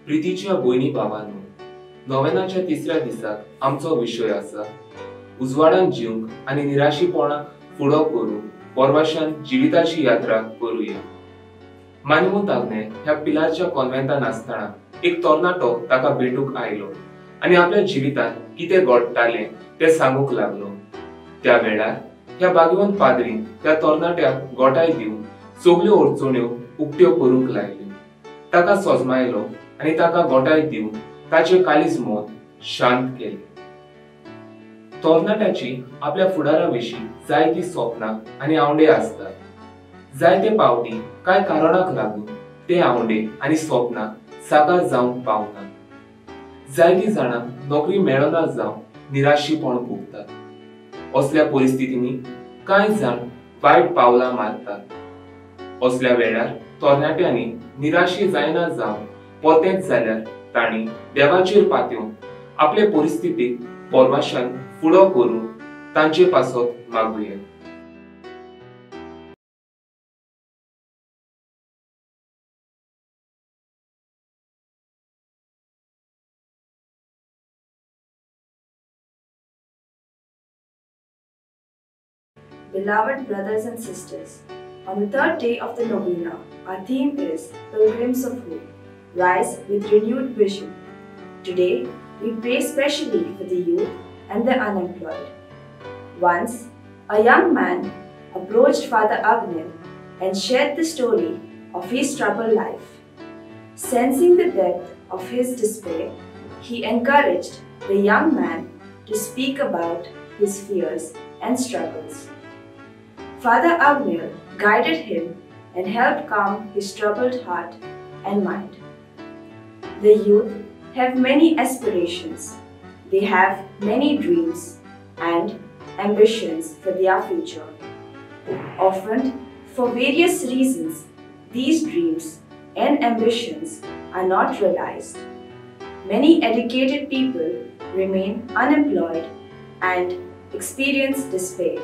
प्रितीच्या भयणी भावांनो, नोवेनाच्या तिसऱ्या दिसाक आमचो विषय आसा उजवाडान जिवंक आनी निराशीपणाक फुडो करूंक पोरवाशान जिविताची यात्रा करूया। मानमूत आग्ने ह्या पिलारच्या कॉन्व्हेंटान आसतना एक तरणाटो ताका भेटूक आयलो आनी आपल्या जिवितांत कितें घडटालें तें सांगूंक लागलो। त्या वेळार ह्या भाग्यवंत पाद्रीन त्या तरणाट्याक गोठाय दिवन सगल्यो अडचण्यो उक्त्यो करूंक लायल्यो। ताका सोजमायलो आनी ताका गोठाय दिवन ताचे काळीज मोत शांत केले। तरणाट्याची आपल्या फुडाराविशीं जायतीं स्वप्नां आनी आवडे आसतात। जायते पावटी कांय कारणाक लागून ते आवडे आनी स्वप्नां साकार जावंक पावनात। जायतीं जाणां नोकरी मेळना जावन निराशीपण भोगतात। असल्या परिस्थितींनी कांय जाण वायट पावलां मारतात। असल्या वेळार तरणाट्यांनी निराशी जायना जावन परतेंच जाल्यार तांणी देवाचेर पातळून आपले परिस्थितीक पोरवाशान फुडो करूंक तांचे पासत मागुया। Beloved brothers and sisters, on the third day of the novena, our theme is Pilgrims of Hope, Rise with Renewed Vision. Today, we pray specially for the youth and the unemployed. Once, a young man approached Father Agnel and shared the story of his troubled life. Sensing the depth of his despair, he encouraged the young man to speak about his fears and struggles. Father Agnel guided him and helped calm his troubled heart and mind. The youth have many aspirations. They have many dreams and ambitions for their future. Often, for various reasons, these dreams and ambitions are not realized. Many educated people remain unemployed and experience despair.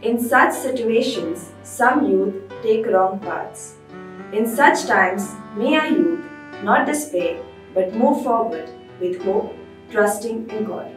In such situations, some youth take wrong paths. In such times, may our youth not despair but move forward with hope, trusting in God.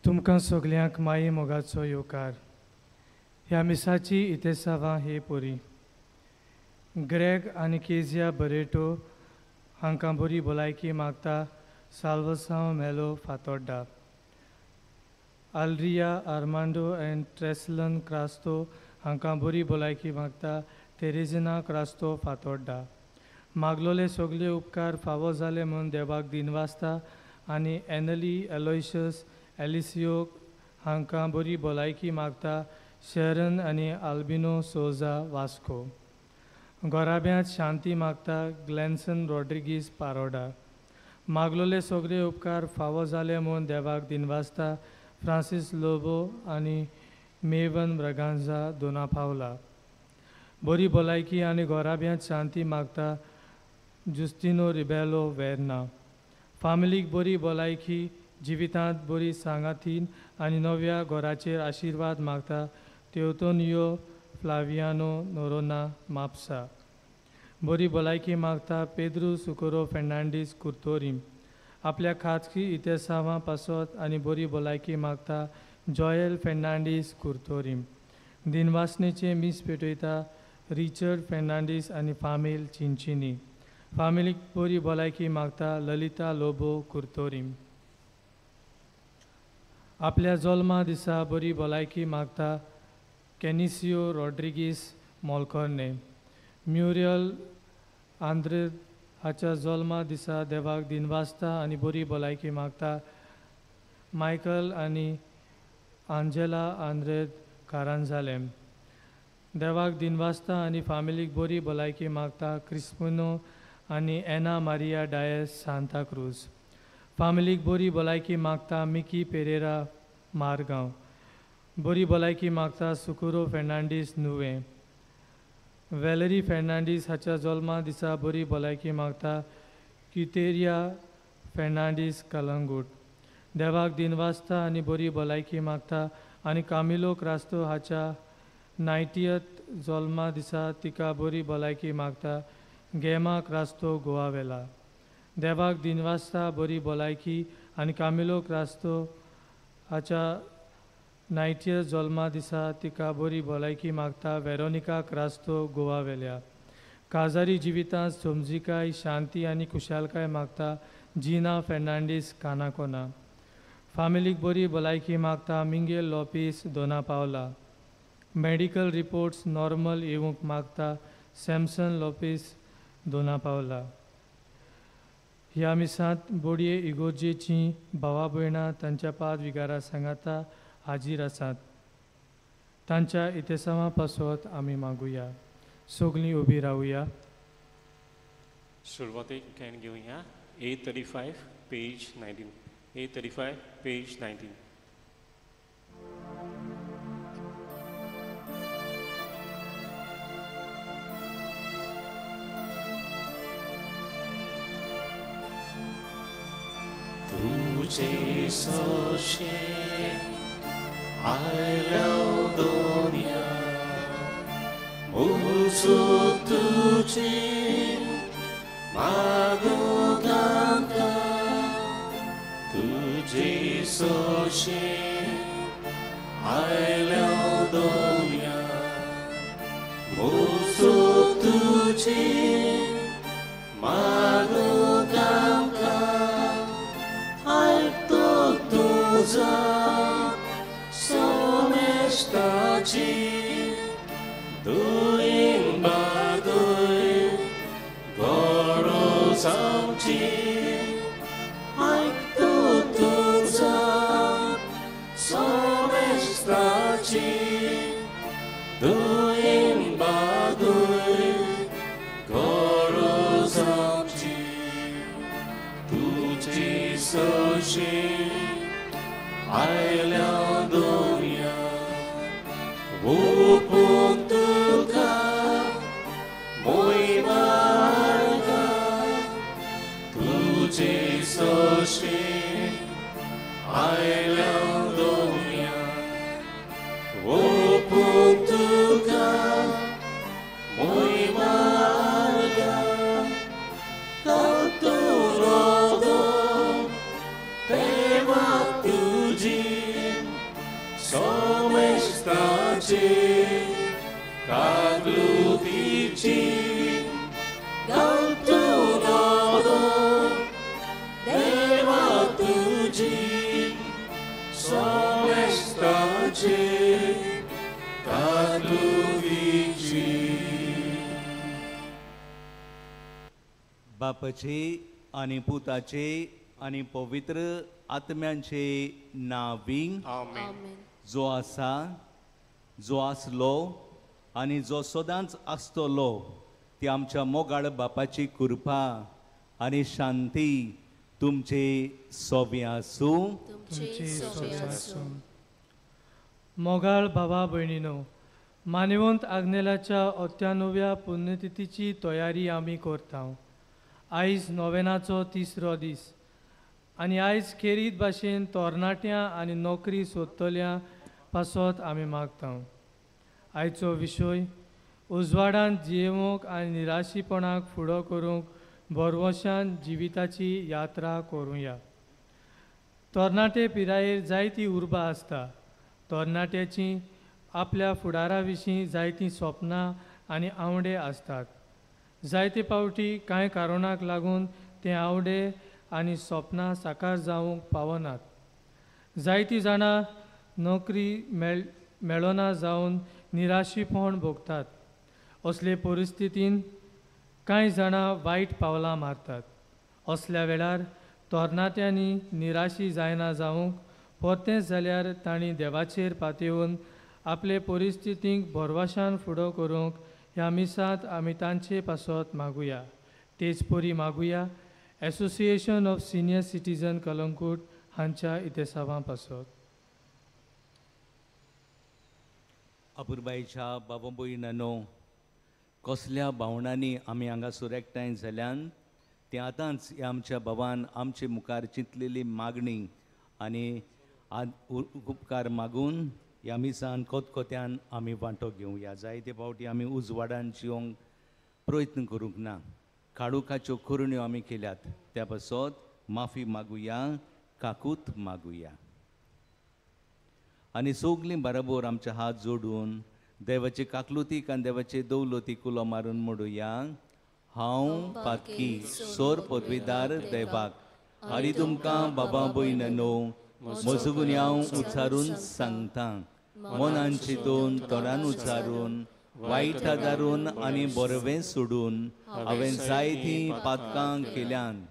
तुमकां सगल्यांक माई मोगाचो येवकार। ह्या मिसाची इतेसावां हे पोरी Greg आनी Kezia Barreto हांकां बरी भलायकी मागता साल्वसांव मेलो फातोड्डा। आल्रिया आर्मांडो एंड ट्रेसलन क्रास्तो हांकां बरी भलायकी मागता तेरेजिना क्रास्तो फातोड्डा। मागलोले सगळे उपकार फावो जाले म्हूण देवाक दिनवासता आनी एनली एलोयशस एलिसियो हांकां बरी भलायकी मागता शेरन आनी आल्बिनो सोजा वास्को। घोराब्यांत शांती मागता ग्लेन्सन रॉड्रिगीस पारोडा। मागलोले सगळे उपकार फावो जाले म्हूण देवाक दिनवासता फ्रांसीस लोबो आनी मेवन ब्रगांझा दोना पावला। बरी भलायकी आनी घोराब्यांत शांती मागता जुस्टिनो रिबेलो वेर्ना। फामिलीक बरी भलायकी जिवितांत बरी सांगातीन आनी नव्या घोराचेर आशिर्वाद मागता तेवतोनियो फ्लावियानो नोरोना मापसा. बरी भलायकी मागता पेद्रू सुकोरो फेर्नांडीस कुर्तोरीम. आपल्या खाजगी इतिहासावा पासत आनी बरी भलायकी मागता जॉयल फेर्नांडीस कुर्तोरीम. दिनवासनेचे मीस पेटयता रिचर्ड फेर्नांडीस आनी फामील चिंचिनी. फामिलीक बरी भलायकी मागता ललिता लोबो कुर्तोरीम. आपल्या जल्मा दिसा बरी भलायकी मागता कॅनिसियो रॉड्रिगीस मोलकॉर्ने. म्युरियल आंद्रेद हाच्या जल्मा दिसा देवाक दिनवासता आनी बरी भलायकी मागता मायकल आनी आंजेला आंद्रेद कारांजालेम. देवाक दिनवासता आनी फामिलीक बरी भलायकी मागता क्रिस्पिनो आनी एना मारिया डायस सांता क्रूज. फामिलीक बरी भलायकी मागता मिकी पेरेरा मारगांव. बरी भलायकी मागता सुकुरो फेर्नांडीस नुवे. वॅलरी फेर्नांडीस हाच्या जल्मा दिसा बरी भलायकी मागता क्युतेरिया फेर्नांडीस कलंगूट. देवाक दिनवासता आनी बरी भलायकी मागता आनी कामिलो क्रास्तो हाच्या 90th जल्मा दिसा तिका बरी भलायकी मागता गेमा क्रास्तो गोवावेला. देवाक दिनवासता बरी भलायकी आनी कामिलो क्रास्तो हाच्या 90th जल्मा दिसा तिका बरी भलायकी मागता वेरोनिका क्रास्तो गोवावेल्या. काजारी जिवितांत समजिकाय शांती आनी खुशालकाय मागता जिना फेर्नांडीस कानाकोना. फामिलीक बरी भलायकी मागता Mingel Lopes Dona Paula. Medical reports normal येवंक मागता सॅमसन लॉपीस दोना पावला. ह्या मिसांत बोडये इगोर्जेचीं भावा भयणां तांच्या पाद विगारा सांगाता हाजीर आसात. तांच्या इतिहासावा पासत आमी मागुया. सगलीं उबी रावुया. सुरवातेक कॅन घेवया. A35 page 19. A35 page 19. तुझे सोशे आयल्याव दोनिया मुसू तुझे मागो गांका. तुझे सोशे आयल्याव दोनिया मुसू तुझे मागो गांका. आयतो तुझा सोमेस्ताची दुईन बादुय गौरव सामची. आयतो तुझा सोमेस्ताची दुईन बादुय गौरव सामची. तुझे सोशे आयल्या दोनिया ओपूंक तुका मोय मार्गा. तुझे सोशे आयल्या दोनिया ओपूंक तुका मोय मार्गा. कातुरोदो तेवा तुझी सोमेस्ताची कागलुतीची. कातुरोदो तेवा तुझी सोमेस्ताची कागलुतीची. बापाचे आनी पुताचे आनी पवित्र आत्म्यांचे नावीं. आमेन. जो आसा, जो आसलो आनी जो सदांच आसतलो ती आमच्या मोगाळ बापाची कृपा आनी शांती तुमचे सोबे आसूं. तुमची सोबे आसूं. मोगाळ भावा भयणीनो, मानेवंत आग्नेलाच्या 98व्या पुण्यतिथीची तयारी आमी करता. आयज नोवेनाचो 3रो दीस. आनी आयज खेरीत भाशेन तरणाट्यां आनी नोकरी सोदतल्यां पासत आमी मागता. आयचो विशय उजवाडांत जियेवंक आनी निराशीपणाक फुडो करूंक भरवशान जिविताची यात्रा करूया. तरणाटे पिरायेर जायती उर्बा आसता. तरणाट्याची आपल्या फुडारा विशीं जायतीं स्वप्नां आनी आवडे आसतात. जायते फावटी कांय कारणाक लागून ते आवडे आनी स्वप्नां साकार जावंक पावनात. जायतीं जाणां नोकरी मेळना जावन निराशीपण भोगतात. असले परिस्थितीन कांय जाणां वायट पावलां मारतात. असल्या वेळार तरणाट्यांनी निराशी जायना जावंक परतेंच जाल्यार तांणी देवाचेर पातयेवन आपले परिस्थितीक भरवशान फुडो करूंक ह्या मिसांत आमी तांचे पासत मागुया. तेच परी मागुया association of senior citizen Calangute हांच्या इतेसावां पासत. अपुरबाईच्या बाबा भयणांनो, कसल्या भावनांनी आमी हांगासर एकठांय जाल्यान तें आतांच ह्या आमच्या बाबान आमचे मुखार चिंतलेली मागणी आनी उपकार मागून ह्या मिसान कोतकोत्यान आमी वांटो घेवया. जायते फावटी आमी उजवाडान जिवंक प्रयत्न करूंक ना. काडुकाच्यो करुण्यो आमी केल्यात. त्या पासत माफी मागुया, काकूत मागुया. आनी सगलीं बरोबर आमचे हात जोडून देवाचे काकलुतीक आनी देवाचे दौलतीक उलो मारून म्हणुया. हांव पातकी सोर पदवीदार देवाक आनी तुमकां बाबा भयणांनो म्हजो गुन्यांव उच्चारून सांगता. मनान चिंतून तोंडान उच्चारून वायट आदारून आनी बरवें सोडून हांवें जायतीं पातकां केल्यान.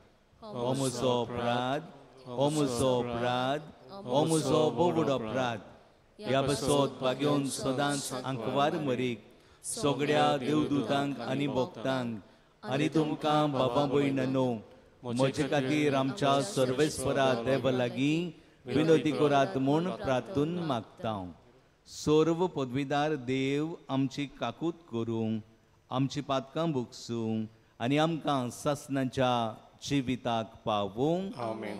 हो म्हजो अपराध, हो म्हजो अपराध, हो म्हजो बोबड अपराध. ह्या बसत पागेवन सदांच आंकवार मरीक सगळ्या देवदूतांक आनी भक्तांक आनी तुमकां बाबा भयणांनो म्हजे खातीर आमच्या सर्वेस्परा देवा लागीं विनोदी करात म्हूण प्रार्थून मागता. सर्व पदवीदार देव आमची काकूत करूं, आमची पातकां भुगसूं आनी आमकां सासणाच्या जिविताक पावूं. आमेन.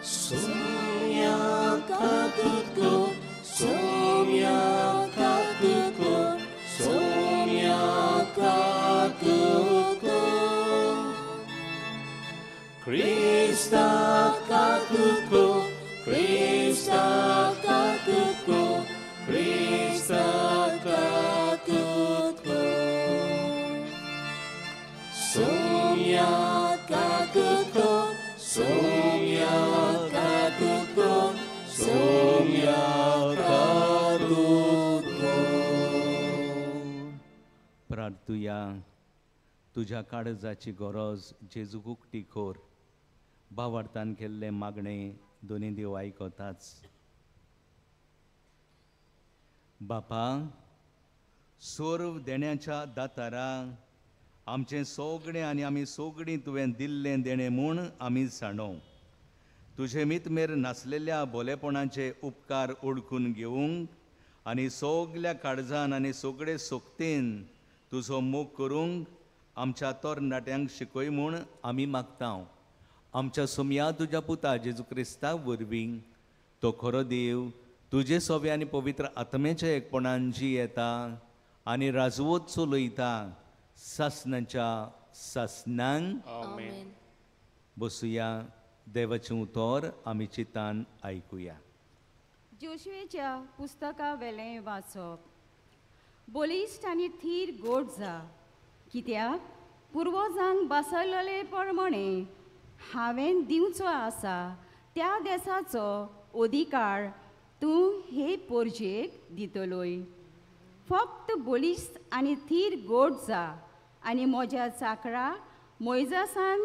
Somya kakutko, somya kakutko, somya kakutko. Krista kakutko, Krista kakutko, Krista kakutko. Somya kakutko, somya kakutko, somya kakutko. प्रार्थुया. तुझ्या काळजाची गरज जेजू उक्ती खोर. भावार्थान केल्ले मागणे दोनी देव आयकताच. बापा, सोर्व देण्याच्या दातारा आमचे सोगणे आनी आमी सोगळीं तुवें दिल्लें देणें म्हूण आमी जाणो. तुजे मितमेर नासलेल्या भोलेपणाचे उपकार ओळखून घेवंक आनी सोगल्या काळजान आनी सोगळे सोक्तेन तुजो मोग करूंक आमच्या तरणाट्यांक शिकय म्हूण आमी मागता. आमच्या सोम्या तुज्या पुता जेजू क्रिस्ता वरवीं तो खरो देव तुजे सोबे आनी पवित्र आत्मेच्या एकपणान जी येता आनी राजवत चलयता सासणाच्या सासणांक. आमेन. बसुया. देवाचें उतर आमी चितान आयकुया. जोशुएच्या पुस्तका वेलें वाचप. बलिश्ट आनी थीर गोड जा, कित्याक पुर्वजांक बसयलेले प्रमाणे हांवें दिवचो आसा त्या देशाचो अधिकार तूं हे पोरजेक दितलोय. फक्त बलिश्ट आनी थीर गोड जा आनी म्हज्या चाकरा मोइजासान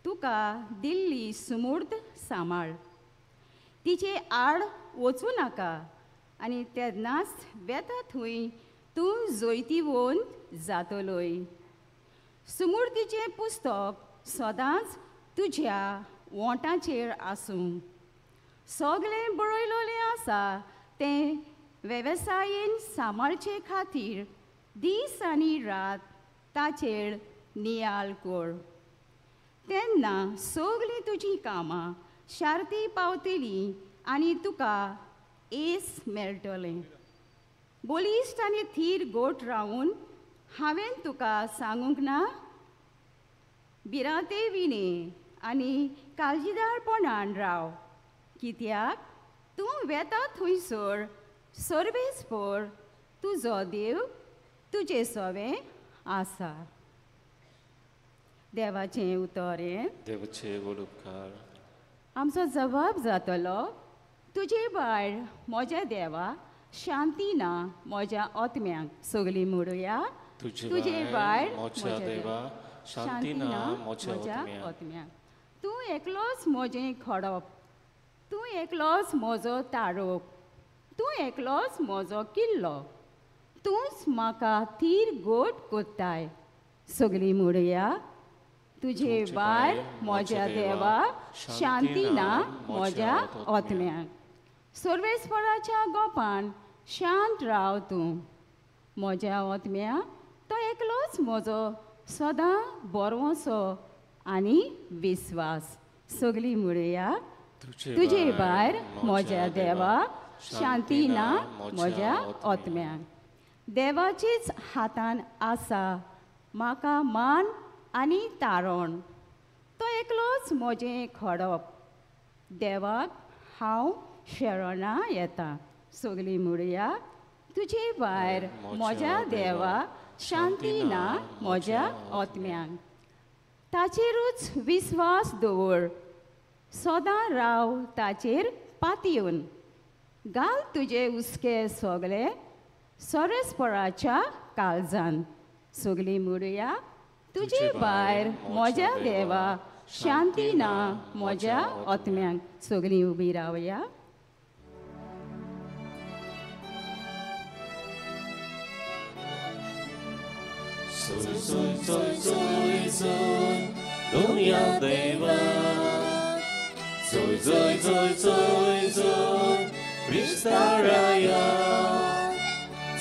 तुका दिल्ली सुमूर्त सांबाळ. तिचे आड वचूं नाका आनी तेन्नाच वेता थंय तूं जैतिवंत जातलोय. सुमूर्तीचें पुस्तक सदांच तुज्या ओंठाचेर आसूं. सगळें बरयलोलें आसा तें वेवसायेन सांबाळचे खातीर दीस आनी रात ताचेर नियाळ कोर. तेन्ना सगलीं तुजीं कामां शार्ती पावतलीं आनी तुका येस मेळटलें. बोलिश्ट आनी थीर गोठ रावून हांवें तुका सांगूंक ना? भिरांते विणे आनी काळजीदारपणान राव, कित्याक तूं वेता थंयसर सर्वेस्पर तुजो देव तुजे सोवें आसा. देवाचें उतोरें. देवाचे व्हड उपकार. आमचो जबाब जातलो, तुजे भायर म्हज्या देवा शांती ना म्हज्या आत्म्यांक. सगलीं म्हणुया, तुजे भायर म्हज्या देवा शांती ना म्हज्या आत्म्यांक. तूं एकलोच म्हजें खडप, तूं एकलोच म्हजो तारोप, तूं एकलोच म्हजो किल्लो, तूंच म्हाका थीर गोठ कोत्ताय. सगलीं म्हणुया, तुजे भायर म्हज्या देवा शांती ना म्हज्या आत्म्यांक. सर्वेस्पराच्या गोपान शांत राव तूं. म्हज्या आत्म्या तो एकलोच म्हजो सदां बरवोसो आनी विस्वास. सगलीं म्हणुया, तुजे भायर म्हज्या देवा शांती ना म्हज्या आत्म्यांक. देवाचेच हातान आसा म्हाका मान आनी तारण. तो एकलोच म्हजें खडप. देवाक हांव शेरोना येता. सगलीं म्हणुया, तुजे भायर म्हज्या देवा शांती ना म्हज्या आत्म्यांक. ताचेरूच विस्वास दवर, सदां राव ताचेर पातयेवन. घाल तुजे हुस्के सगळे सर्वेस्पराच्या काळजान. सगलीं म्हणुया, तुजे भायर म्हज्या देवा शांती ना म्हज्या आत्म्यांक. सगलीं उबीं रावया. Soy, soy, soy, soy, soy, dunia deva. Soy, soy, soy, soy, soy, Krista Raya.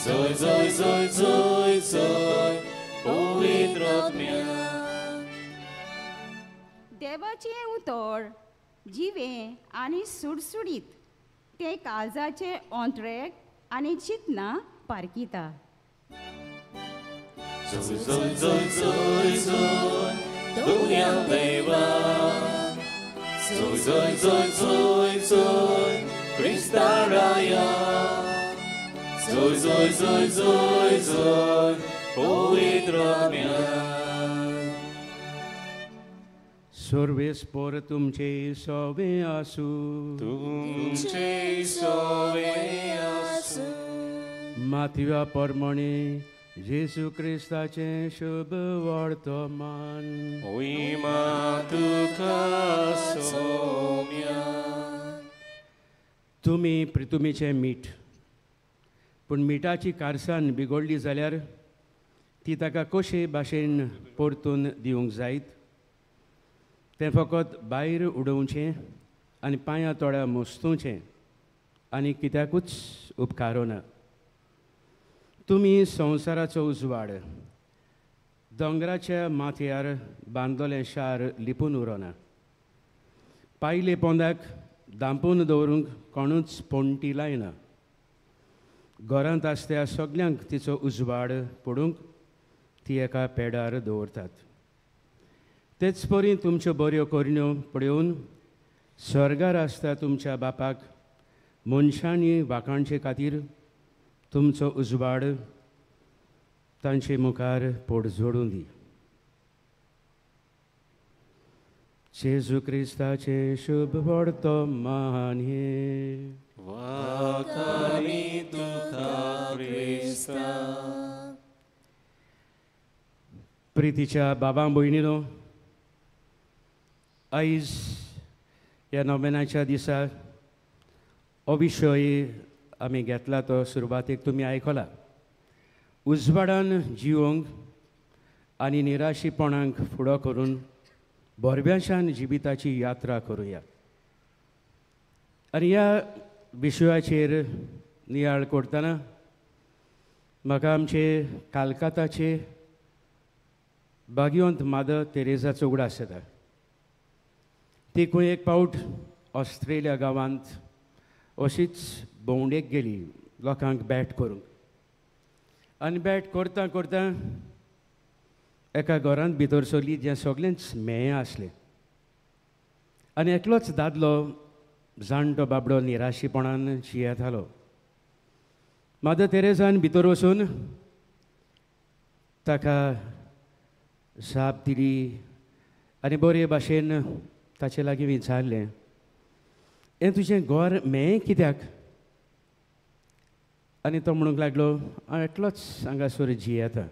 Soy, soy, soy, soy, soy, पवित्रात्म्या. देवाचें उतर जिवें आनी सुडसुडीत. ते काळजाचे ऑंत्रेक आनी चिंतना पारकिता. Soy, soy, soy, soy, soy, dunia deva. Soy, soy, soy, soy, soy, Krista Raya. Soy, soy, soy, soy, soy, पवित्रात्म्या. सर्वेस्पर तुमचे सोवे आसू. तुमचे सोवे आसू. माथव्या परमणे जेसू क्रिस्ताचें शुभ वर्तमान. उइमा तुका सोम्या. तुमी प्रितुमीचें मीठ, पूण मिठाची कारसान बिगडली जाल्यार ती ताका कशे भाशेन परतून दिवंक जायत. तें फकत भायर उडोवचें आनी पांयां तोड्या मोस्तूचें आनी कित्याकूच उपकारो ना. तुमी संवसाराचो उजवाड दोंगराच्या माथ्यार बांदलोलें शार लिपून उरोना. पायले पोंदाक दांपून दवरूंक कोणूच पोंटी लायना. घरांत आसत्या सगल्यांक तिचो उजवाड पडूंक ती एका पेडार दवरतात. तेच परी तुमच्यो बऱ्यो करण्यो पळोवन स्वर्गार आसता तुमच्या बापाक मनशांनी वाखाणचे खातीर तुमचो उजवाड तांचे मुखार पोट जोडून दी. जेजू क्रिस्ताचें शुभ वर्तमान हे. वाखाणी तुका क्रिस्ता. प्रितीच्या बाबा भयणीनो, आयज ह्या नोवेनाच्या दिसा हो विशय आमी घेतला तो सुरवातेक तुमी आयकला. उजवाडान जिवंक आनी निराशीपणांक फुडो करून बोरब्याशान जिविताची यात्रा करुया. आनी ह्या विशयाचेर नियाळ करतना म्हाका आमचे कालकाताचे भाग्यवंत मादर तेरेजाचो उगडास येता. ती खंय एक पावट ऑस्ट्रेलिया गांवांत अशीच भोंवडेक गेली लोकांक बॅट करूंक. आनी बॅट करता करता एका घरांत भितर सरली जें सगळेंच मेळ्ळें आसलें. आनी एकलोच दादलो जाणटो बाबडो निराशीपणान जियेतालो. मादर तेरेजान भितर वचून ताका जाप दिली आनी बरे भाशेन ताचे लागीं विचारलें, हें तुजें घर मेळ्ळें कित्याक? आनी तो म्हणूंक लागलो, हांव एकलोच हांगासर जियेता,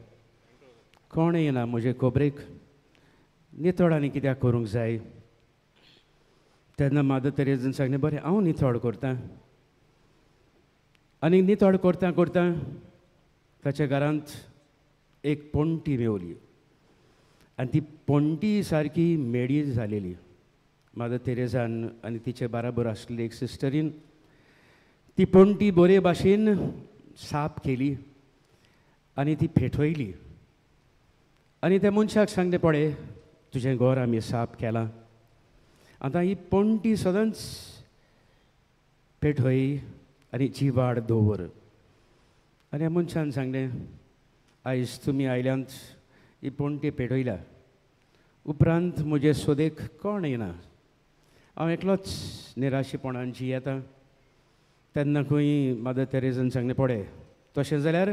कोण येना म्हजे खबरेक, नितळ आनी कित्याक करूंक जाय? तेन्ना मादर तेरेजान सांगलें, बरें हांव नितळ करतां. आनी नितळ करता करता ताच्या घरांत एक पोंटी मेवली आनी ती पोंटी सारकी मेडी जालेली. मादर तेरेजान आनी तिचे बाराबर आसलेली एक सिस्टरीन ती पोंटी बरे भाशेन साफ केली आनी ती पेटवयली. आनी त्या मनशाक सांगलें, पळय तुजें घर आमी साफ केलां, आतां ही पोंटी सदांच पेटवय आनी जिवाड दवर. आनी ह्या मनशान सांगलें, आयज तुमी आयल्यांत ही पोंटी पेटयल्या, उपरांत म्हजे सोदेक कोण येना, हांव एकलोच निराशीपणान जियेतां. तेन्ना खंय मादर तेरेजान सांगलें, पळय तशें जाल्यार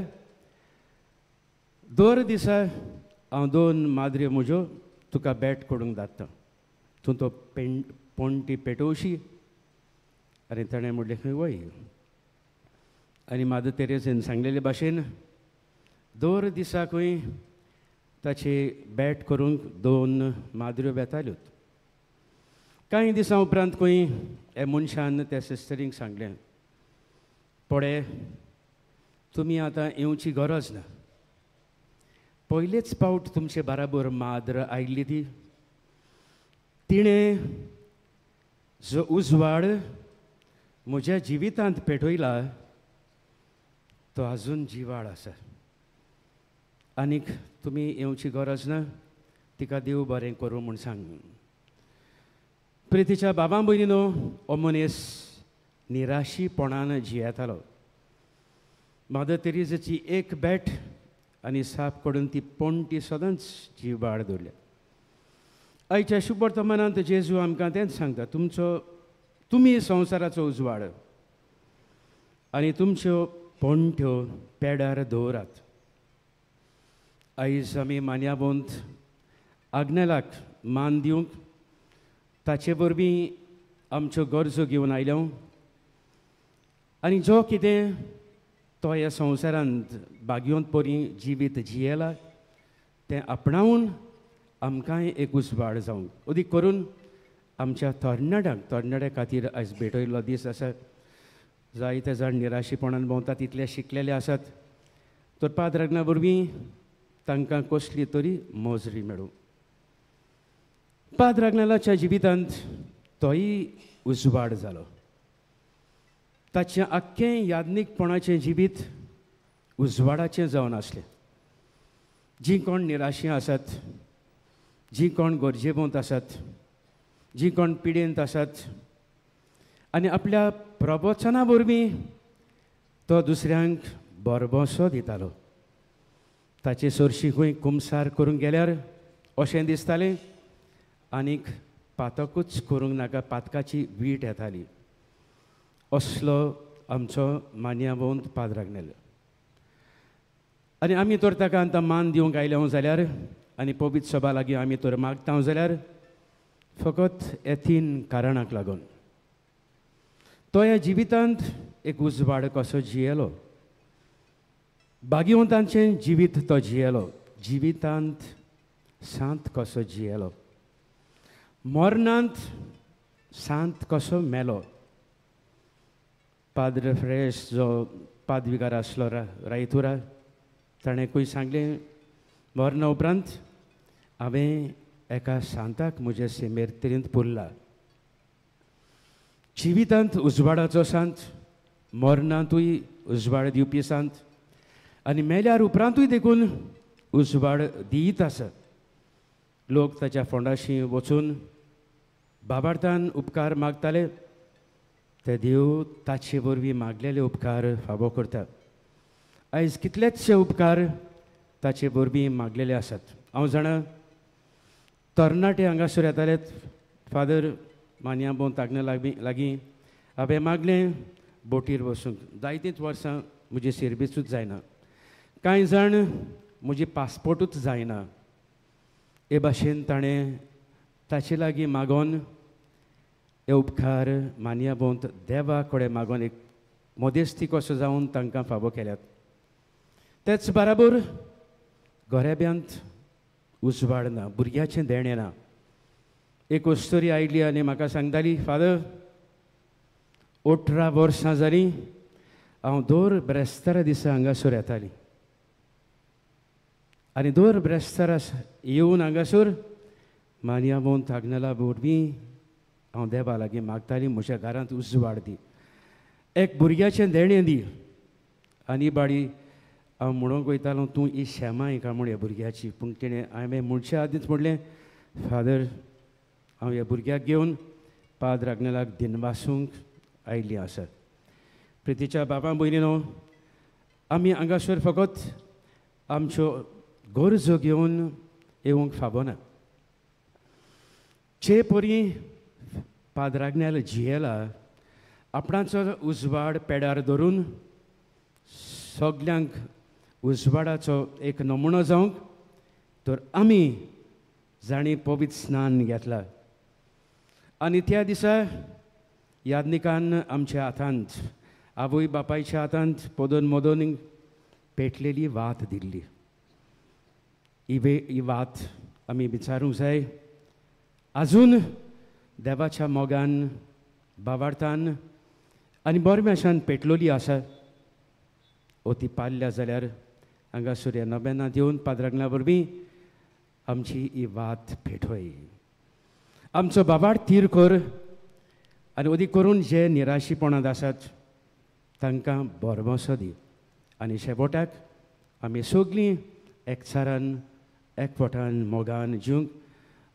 दर दिसा हांव 2 माद्र्यो म्हज्यो तुका बॅट करूंक धाडटां, तूं तो पोंटी पेटोवशी. आनी ताणें म्हणलें, खंय वय. आनी मादर तेरेजान सांगलेले भाशेन दर दिसा खंय ताचे बॅट करूंक 2 माद्र्यो बेताल्यो. कांय दिसां उपरांत खंय हे मनशान त्या सिस्टरींक सांगलें, पळय तुमी आतां येवची गरज ना, पयलेच पावट तुमचे बाराबर माद्र आयिल्ली ती, तिणें जो उजवाड म्हज्या जिवितांत पेटयला तो आजून जिवाड आसा, आनीक तुमी येवची गरज ना, तिका देव बरें करूं म्हूण सांग. प्रितीच्या बाबा भयणीनो, हो मनीस निराशीपणान जियेतालो. मादर तेरेजाची एक बॅट आनी साफ करून ती पोंटी सदांच जिवाड दवरल्या. आयच्या शुभ वर्तमानांत जेजू आमकां तेंच सांगता, तुमी संवसाराचो उजवाड आनी तुमच्यो पोंट्यो पेड्यार दवरात. आयज आमी मान्यावंत आग्नेलाक मान दिवंक ताचे वरवीं आमच्यो गरजो घेवन आयल्या. आनी जो कितें तो ह्या संवसारांत भाग्यवंत परी जिवीत जियेला तें आपणावन आमकांय एक उजवाड जावंक. अदीक करून आमच्या तरणाट्या खातीर आयज भेटयल्लो दीस आसा. जायते जाण निराशीपणान भोंवतात, तितले शिकलेले आसात, तर पाद्रागना वरवीं तांकां कसली तरी मोजरी मेळूं. पाद्रागनाच्या जिवितांत तोय उजवाड जालो. ताचें आख्खें याज्ञीकपणाचें जिवीत उजवाडाचें जावन आसलें. जीं कोण निराशी आसात, जीं कोण गरजेवंत आसात, जीं कोण पिडेंत आसात, आनी आपल्या प्रवचना वरवीं तो दुसऱ्यांक बरबसो दितालो. ताचे सरशी खंय कुमसार करूंक गेल्यार अशें दिसतालें, आनीक पातकूच करूंक नाका, पातकाची वीट येताली. असलो आमचो मान्यावंत पाद्राग्नेल. आनी आमी तर ताका आतां मान दिवंक आयल्या जाल्यार आनी पवित्र सभा लागीं आमी तर मागता जाल्यार फकत हे 3 कारणांक लागून. तो ह्या जिवितांत एक उजवाड कसो जियेलो, भाग्यवंतांचें जिवीत तो जियेलो, जिवितांत सांत कसो जियेलो, मरणांत सांत कसो मेलो. पाद्र फ्रेश जो पादविकार आसलो रायतुरा, ताणें खंय सांगलें, मरणा उपरांत हांवें एका सांताक म्हजे सेमेर्तेरींत पुरला. जिवितांत उजवाडाचो सांत, मरणांतूय उजवाड दिवपी सांत, आनी मेल्यार उपरांतूय देखून उजवाड दित आसा. लोक ताच्या फोंडाशी वचून बाबार्थान उपकार मागताले ते देव ताचे वरवीं मागलेले उपकार फावो करता. आयज कितलेचशे उपकार ताचे वरवीं मागलेले आसात. हांव जाणा तरणाटे हांगासर येताले फादर मानया बोंत आग्ने लागीं हांवें मागलें बोटीर वचूंक. जायतींच वर्सां म्हजी सर्विसूच जायना. कांय जाण म्हजी पासपोर्टूच जायना. हे भाशेन ताणें ताचे लागीं मागोन हे उपकार मानया बोंत देवा कडेन मागोन एक मोदेस्ती कसो जावन तांकां फावो केल्यात. तेच बराबर गोरेब्यांत उजवाड ना, भुरग्याचें देणें ना. एक वस्तोरी आयिल्ली आनी म्हाका सांगताली, फादर 18 वर्सां जालीं हांव दर ब्रेस्तारा दिसा हांगासर येतालीं आनी दर ब्रेस्तारा येवन हांगासर मानया बोंत आग्नेला वरवीं हांव देवा लागीं मागतालीं म्हज्या घरांत उजवाड दी, एक भुरग्याचें देणें दी. आनी बाडी हांव म्हणूंक वयतालो तूं ही शेमाय काय म्हूण ह्या भुरग्याची. पूण तिणें हांवें म्हणचे आदींच म्हणलें, फादर हांव ह्या भुरग्याक घेवन पाद्र आग्नेलाक दिनवासूंक आयिल्लीं आसात. प्रितीच्या बाबा भयणीनो, आमी हांगासर फकत आमच्यो गरजो घेवन येवंक फावो ना. चे परी पाद्र आग्नेल जियेला आपणाचो उजवाड पेडार धरून सगल्यांक उजवाडाचो एक नमुनो जावंक तर आमी जाणी पवित्र स्नान घेतला. आनी त्या दिसा यादनिकान आमच्या हातांत आवय बापायच्या हातांत पोदोन मोदोन पेटलेली वात दिल्ली. ही वात आमी विचारूंक जाय, आजून देवाच्या मोगान बाबार्थान आनी बोरम्याशान पेटलोली आसा. ओ ती पाळ्ळ्या जाल्यार हांगासर ह्या नोबेनांत येवन पाद्रांगला वरवीं आमची ही वात पेटोय. आमचो बाबार्थ तीर कर आनी ओदी करून जे निराशीपणांत आसात तांकां बोरमोसो दी. आनी शेवटाक आमी सगळीं एकचारान एकवटान मोगान जिवंक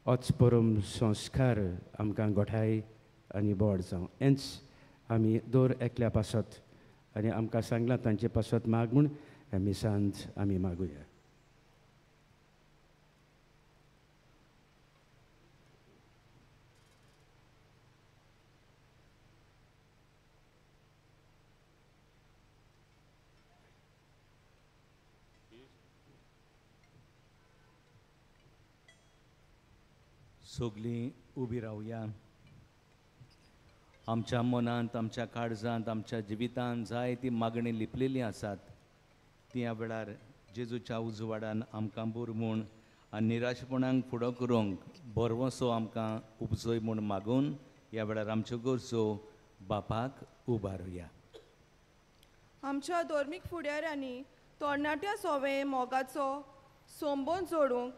होच परम संस्कार आमकां गोठाय आनी बोड जावं. हेंच आमी दर एकल्या पासत आनी आमकां सांगलां तांचे पासत माग म्हूण ह्या मिसांत आमी मागुया. सगळीं उबी रावया. आमच्या मनांत, आमच्या काळजांत, आमच्या जिवितांत जायती मागणी लिपलेली आसात. त्या वेळार जेजूच्या उजवाडान आमकां बूर म्हूण आनी निराशपणांक फुडो करूंक बरवसो आमकां उपजोय म्हूण मागून ह्या वेळार आमच्यो गरजो बापाक उबारुया. आमच्या धर्मीक फुडाऱ्यांनी तरणाट्या सोवे मोगाचो सोंबोन जोडूंक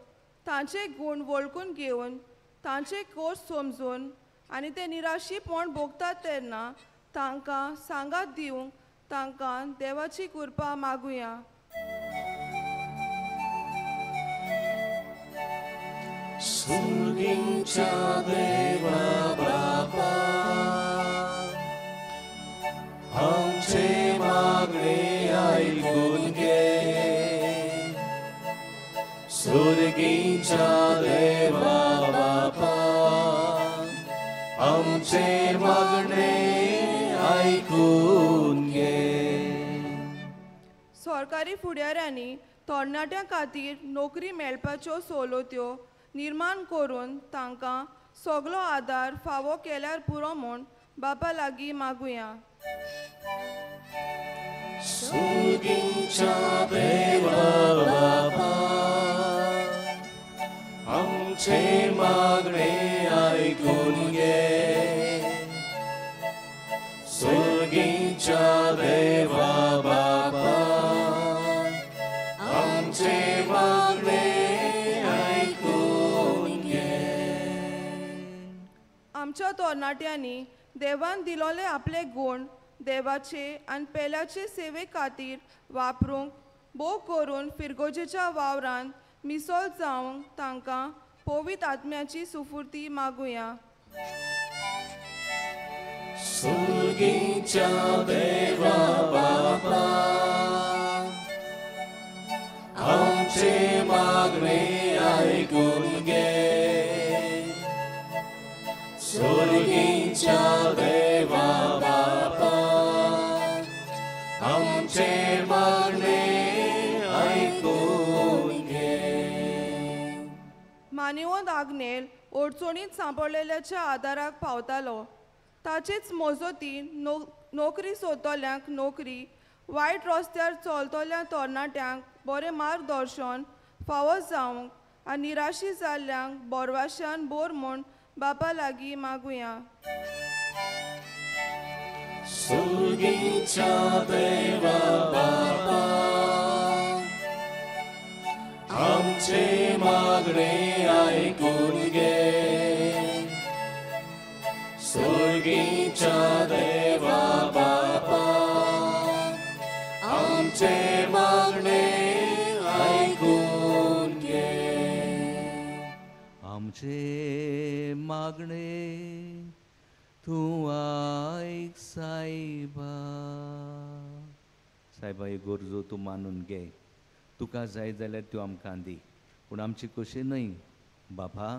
तांचे गूण वळखून घेवन तांचे कोर्स समजून आनी ते निराशीपण भोगतात तेन्ना तांकां सांगात दिवंक तांकां देवाची कृपा मागुया. सुर्गींच्या देवा बापा, आमचे मागणे आयकून घे. सुर्गींच्या देवा बापा, आमचे मागणे आयकून घे. सरकारी फुडाऱ्यांनी तरणाट्यां खातीर नोकरी मेळपाच्यो सवलत्यो निर्माण करून तांकां सगळो आदार फावो केल्यार पुरो म्हूण बापा लागीं मागुया. सुर्गींच्या देवा बापा, आमचे मागणे आयकून घे. सुर्गींच्या देवा बापा, आमचे मागणे आयकून घे. आमच्या तरणाट्यांनी देवान दिलोले आपले गूण देवाचे आनी पेल्याचे सेवे खातीर वापरूंक भोव करून फिरगोजेच्या वावरांत मिसळ जावंक तांकां पवित्र आत्म्याची सुफुर्ती मागुया. सुर्गीच्या देवा बापा, आमचे मागणे ऐकून घे. सुर्गीच्या देवा बापा, आमचे मागणे ऐकून घे. मानिवंत आग्नेल अडचणीत सांपडलेल्याच्या आदाराक पावतालो. ताचेच मोजोती नोकरी सोदतल्यांक नोकरी, वायट रस्त्यार चलतल्या तरणाट्यांक बरें मार्गदर्शन फावो जावंक आनी निराशी जाल्ल्यांक बोरवाश्यान बोर म्हूण बापा लागीं मागुया. सुर्गीच्या देवा बापा, आमचे मागणे ऐकून घे. सुर्गीच्या देवा बापा, आमचे मागणे ऐकून घे. आमचे मागणे तूं आयक सायबा. सायबा हे गरजो तूं मानून घे. तुका जाय जाल्यार त्यो आमकां दी, पूण आमची कशी न्हय बाबा,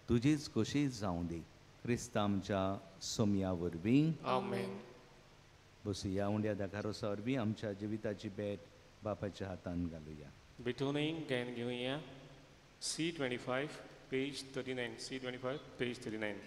तुजीच कशी जावं दी. क्रिस्त आमच्या सोम्या वरवीं आमेन. बसुया. उंड्या दाकारोसा वरवीं आमच्या जिविताची बेट बापाच्या हातान घालुया. बिटोनिंग घेवन घेवया. C25 page 39. C25 page 39.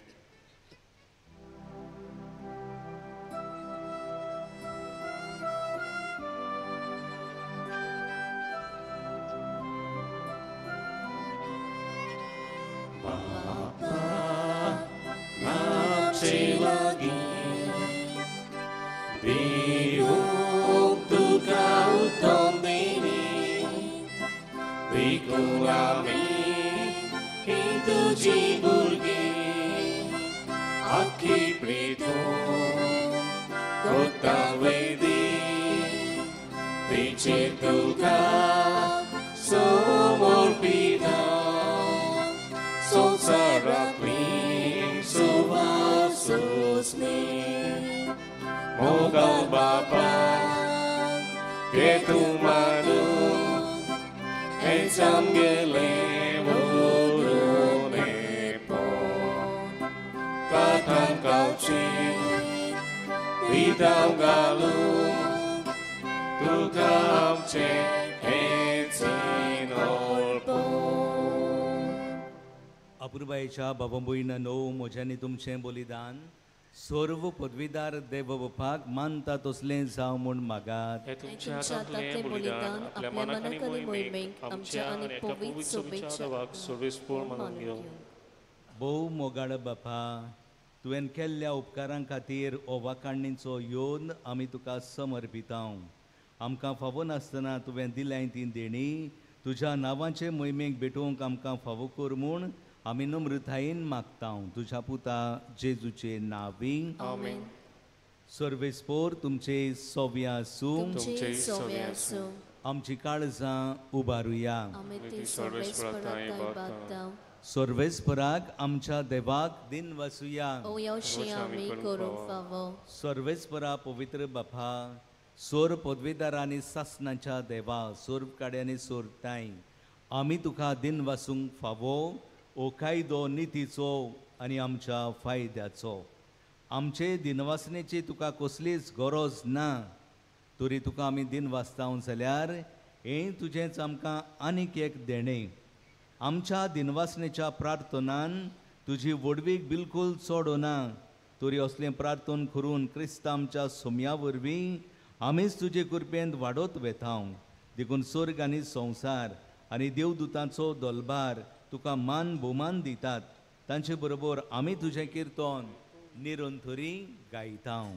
Moga Bapa, que tu manu, ensangele murune pon, katang kauci, bidang galu, tu kamce etsinol pon. अपूर्बायेच्या बाबांबोईन णव म्हज्यानी तुमचें बलिदान सर्व पदवीदार देवबापाक मानता तसलें जावं म्हूण मागात. हे तुमच्या हातांतलें बलिदान आपल्या मनाक आनी मोहिमेक आमच्या आनी एका पवित्र सोबेच्या देवाक सर्वेस्पर मानून घेवं. भोव मोगाळ बापा, तुवें केल्ल्या उपकारां खातीर ओवाकाणणीचो योन आमी तुका समर्पितांव. आमकां फावो नासतना तुवें दिल्याय ती देणी तुज्या नांवाचे मोहिमेक भेटोवंक आमकां फावो कर म्हूण आमी नम्रतायेन मागतांव. तुज्या पुता जेजूचे नांवीं आमेन. सर्वेस्पोर तुमचे सोव्या आसूं. तुमचे सोव्या आसूं. आमची काळजां उबारुया. सर्वेस्पराक आमच्या देवाक दिन वासुया. सर्वेस्परा पवित्र बापा, सोर पदवीदारांनी सासनाच्या देवा, सोर काड्यांनी सोरताय आमी तुका दिन वासूंक फावो ओ कायदो नितीचो आनी आमच्या फायद्याचो. आमचे दिनवासनेची तुका कसलीच गरज ना, तरी तुका आमी दिन वाचताव जाल्यार हें तुजेंच आमकां आनीक एक देणें. आमच्या दिनवासनेच्या प्रार्थनान तुजी वडवीक बिलकुल चोडना, तरी असलें प्रार्थन करून क्रिस्त आमच्या सोम्या वरवीं आमीच तुजे कृपेंत वाडत वेताव. देखून स्वर्ग आनी संवसार आनी देवदूतांचो दोलबार तुका मान भोवमान दितात. तांचे बरोबर आमी तुजें किर्तन निरंतरी गायतांव.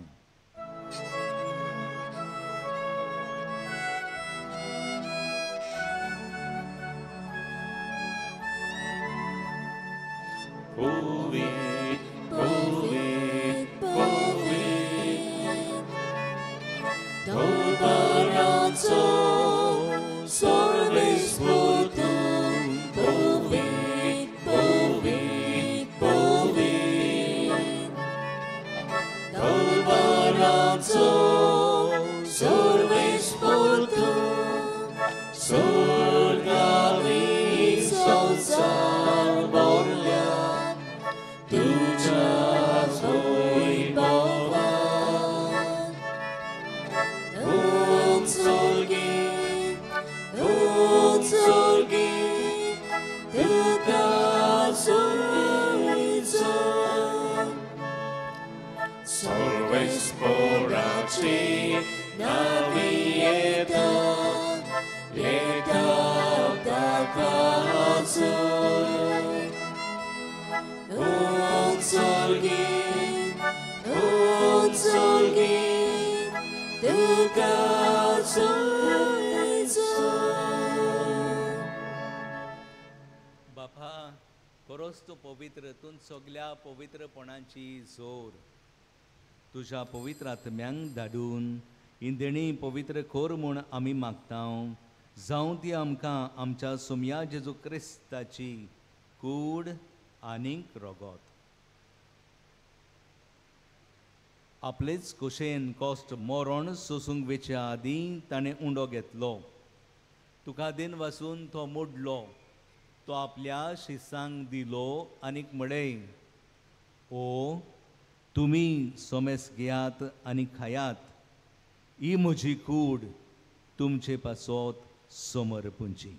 Navieta, बापा खरोच तूं पवित्र तूं सगल्या पवित्रपणाची जोर तुझ्या पवित्र आत्म्यांक धाडून ही देणी पवित्र खोर म्हूण आमी मागतां जावं ती आमकां आमच्या सोमया जेजू क्रिस्ताची कूड आनीक रोगोत आपलेच कुशेन कॉस्ट मोरण सोसूंक वेच्या आदीं ताणें उंडो घेतलो तुका दिन वाचून तो मोडलो तो आपल्या शिसांक दिलो आनीक म्हणले ओ तुमी सोमेस घेयात आनी खायात ही म्हजी कूड तुमचे पासत समर्पणची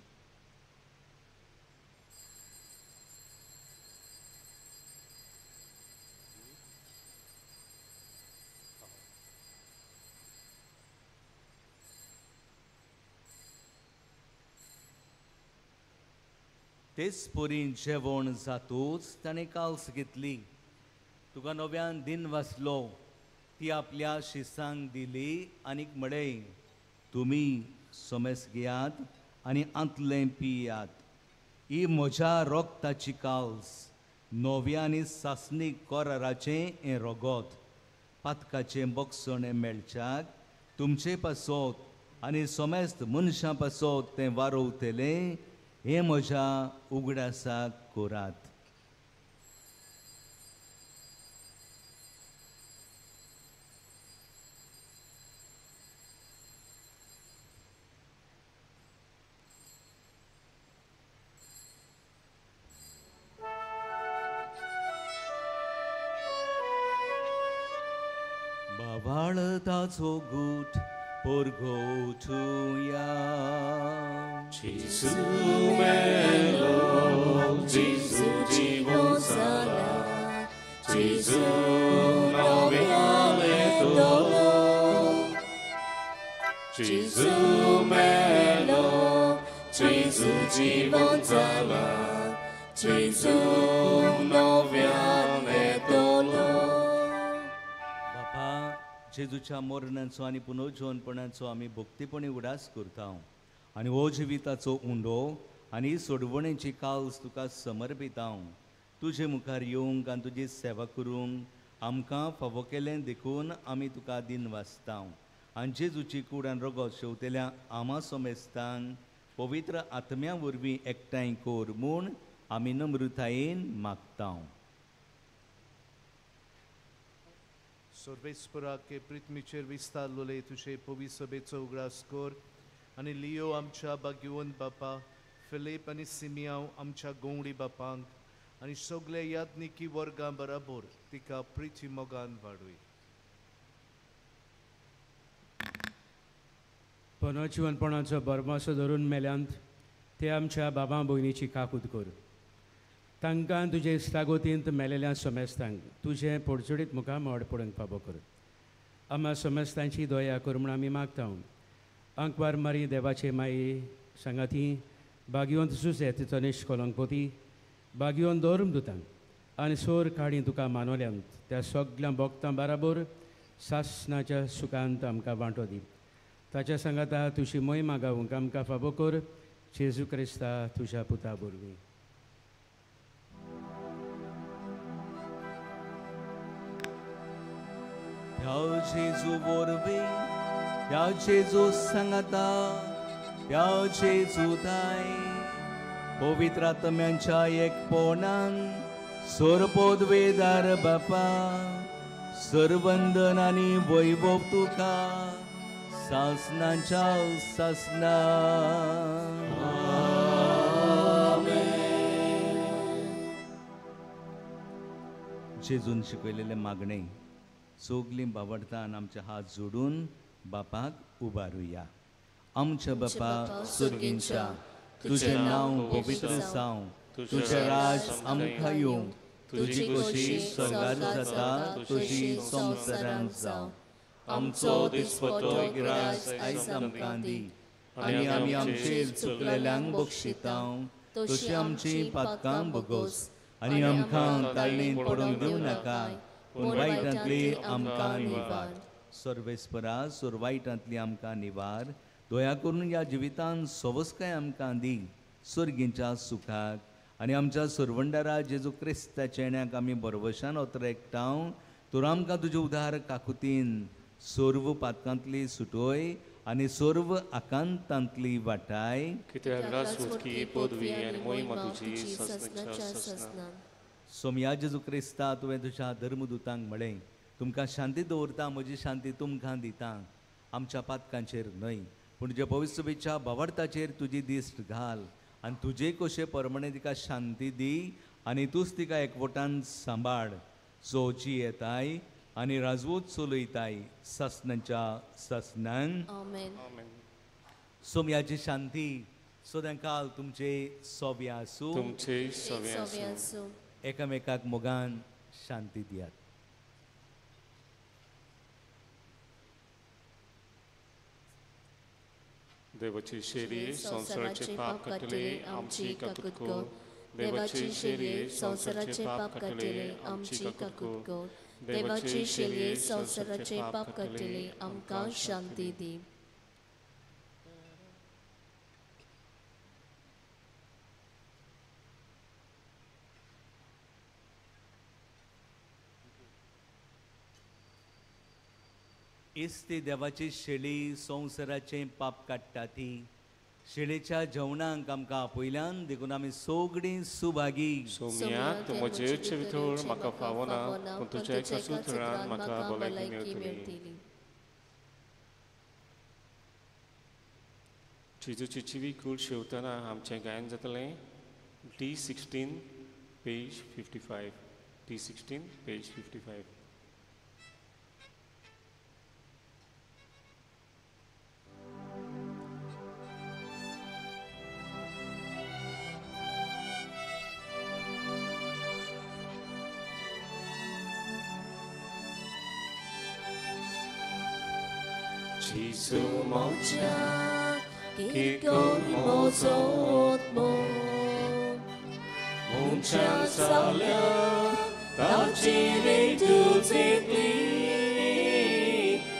तेच पोरीन जेवण जातूच ताणें काल्स घेतली तुका नव्यान दिन वाचलो ती आपल्या शिसांक दिली आनीक म्हणले तुमी सोमेस घेयात आनी आंतलें पियात ही म्हज्या रोगताची काल्स नव्या आनी सासणीक कोराराचें हें रोगोत पातकाचें बोगसण मेळच्याक तुमचे पासत आनी सोमेस्त मनशां पासत तें वारोवतलें हे म्हज्या उगडासाक कोरात बाबाळताचो गूट पोरगोठुया Jésus melo, Jésus জীবন সালা, Jésus noviale todo. Jésus melo, Jésus জীবন সালা, Jésus noviale todo. बापा जेजूच्या मरणाचो आनी पुनर्जीवनपणाचो आमी भक्तीपणी उडास करता आनी हो जिविताचो उंडो आनी सोडवणेची काल्स तुका समर्पिता तुजे मुखार येवंक आनी तुजी सेवा करूंक आमकां फावो केलें देखून आमी तुका दिन वाचता आनी जेजूची कूड आनी रोगोत शेवतेल्या आमा सोमेस्तांक पवित्र आत्म्या वरवीं एकठांय कोर म्हूण आमी नम्रतायेन मागता सर्वेस्परा के पृथ्वीचेर विस्तारलोले तुजे पवी सभेचो उगडास कोर आनी लियो आमच्या बागिवंत बापा फिलीप आनी सिमियांव आमच्या गोंगडी बापांक आनी सगळे याज्ञिकी वर्गां बराबर तिका प्रिती मोगान वाडूय पुनर्जीवनपणाचो बरमासो धरून मेल्यांत ते आमच्या बाबा भयणीची काकूट कर तांकां तुजे इश्टागोतींत मेलेल्या सोमेस्तांक तुजें पोडचोडीत मुखार मोड पडूंक फावो कर आम्हा सोमेस्तांची दया कर म्हूण आमी मागता अंकवार मारी देवाचे माई सांगाती बागिवंत सुसे तिचो निश्कलंकोती बागिवंत दौरम दुतांक आनी सोर काडी तुका मानवल्यांत त्या सगळ्या भक्तां बराबर सासणाच्या सुखांत आमकां वांटो दी ताच्या सांगाता तुजी महिमा गावूंक आमकां फावो कर जेजू क्रिस्ता तुज्या पुता वरवीं ह्या जेजू वरवीं ह्या जेजू सांगाता ह्या जेजूताय पवित्र आत्म्यांच्या एकपणान सोरपोदवेदार बापा सरवंदन आनी वैभव तुका सासणाच्या सासना जेजून शिकयलेले मागणे सोगलीं बावडतान आमचे हात जोडून बापाक उबारुया आमच्या बापा सुर्गींच्या तुझें नांव पवित्र जावं तुझें राज आमकां येवं तुजी खोशी स्वर्गांत जाता तशी संवसारांत जावं आमचो दिसपटो गिरास आयज आमकां दी आनी आमी आमचेर चुकलेल्यांक बक्षितांव तशी आमची पातकां भोगोस आनी आमकां ताळणेन पडूंक दिवं नाका पूण वायटांतली आमकां निवार सर्वेस्परा वायटांतली आमकां निवार दया करून ह्या जिवितांत सवस्काय आमकां दी सर्गींच्या सुखाक आनी आमच्या सर्वंडारा जेजू क्रिस्ताच्या येण्याक आमी बरवशान ओतरेकटाव तर आमकां तुजे उदार काकुतीन सर्व पातकांतली सुटोय आनी सर्व आकांतांतली वाटाय कित्याक राजवटकी पदवी आनी मोहिमा तुजी ससनाच्या ससना सोम्या जेजू क्रिस्ता तुवें तुज्या धर्मदुतांक म्हळें तुमकां शांती दवरता म्हजी शांती तुमकां दिता आमच्या पातकांचेर न्हय पूण तुज्या पवित्रतेच्या भावार्थाचेर तुजी दिश्ट घाल आनी तुजे कशे परमणे तिका शांती दी आनी तूंच तिका एकवटान सांबाळ चोवची येताय आनी राजवूत चलयताय ससनाच्या ससनान सोम्याची शांती सदां काल तुमचे सोबे आसूं तुमचे सोबे आसूं एकामेकाक मोगान शांती दियात देवाची शेरी संसाराचे पाप काटले आमची काकुटको देवाची शेरी संसाराचे पाप काटले आमची काकुटको देवाची शेरी संसाराचे पाप काटले आमकां शांती दी इस्ती देवाची शेळी संवसाराचे पाप काडटा ती शेळेच्या जेवणाक आमकां आपयल्यान देखून आमी सगळीं सुभागी सोम्या तूं म्हजे भितर म्हाका फावना पूण तुज्या एका सुत्रान म्हाका भलायकी मेळटली जेजूची चिवी कूड शेवतना आमचें गायन जातलें D16 page 55 D16 page 55 Jesu moja kikon mozot mo Munchang salia ta chiri tu zikli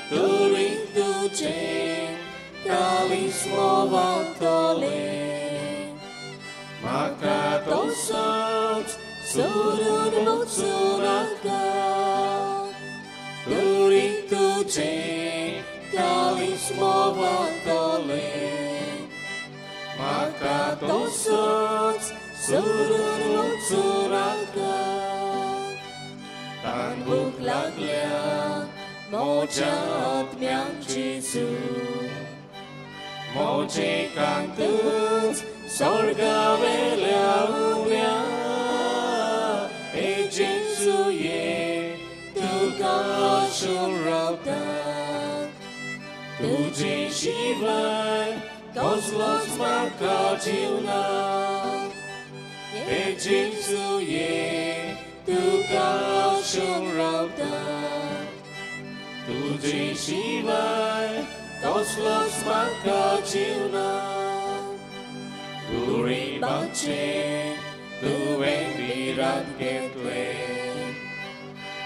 Turing tu chen kalis mova tole Maka tosot surun motsuraka Turing tu chen kalis mova tole Maka tosot surun motsuraka Tan buklaglia moja atmian Jesu Moje kantuns sorga velia umia E Jesu ye tu kashun rautan Tuji shivai koslos marka jiuna E Jesu ye tu kashun rautan Tuji shivai koslos marka jiuna Guri bache tu virat ketle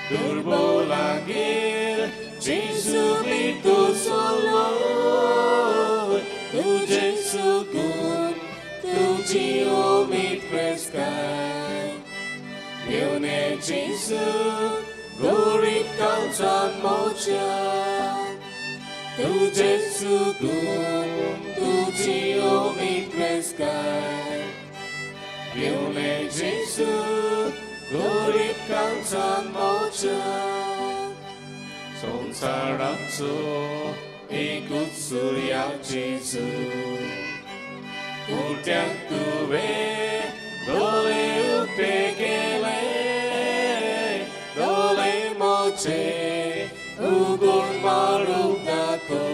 Durbolagir Jesu itu solo Tu Jesu kun Tu jio mit kreskai Yone Jesu Guri kautan moja Tu Jesu kun Tu jio mit kreskai Yone Jesu Guri kautan moja Sonsaratsu ikut surya Jesu Kurtiang tuwe dole upekele Dole moche ugur maruk dako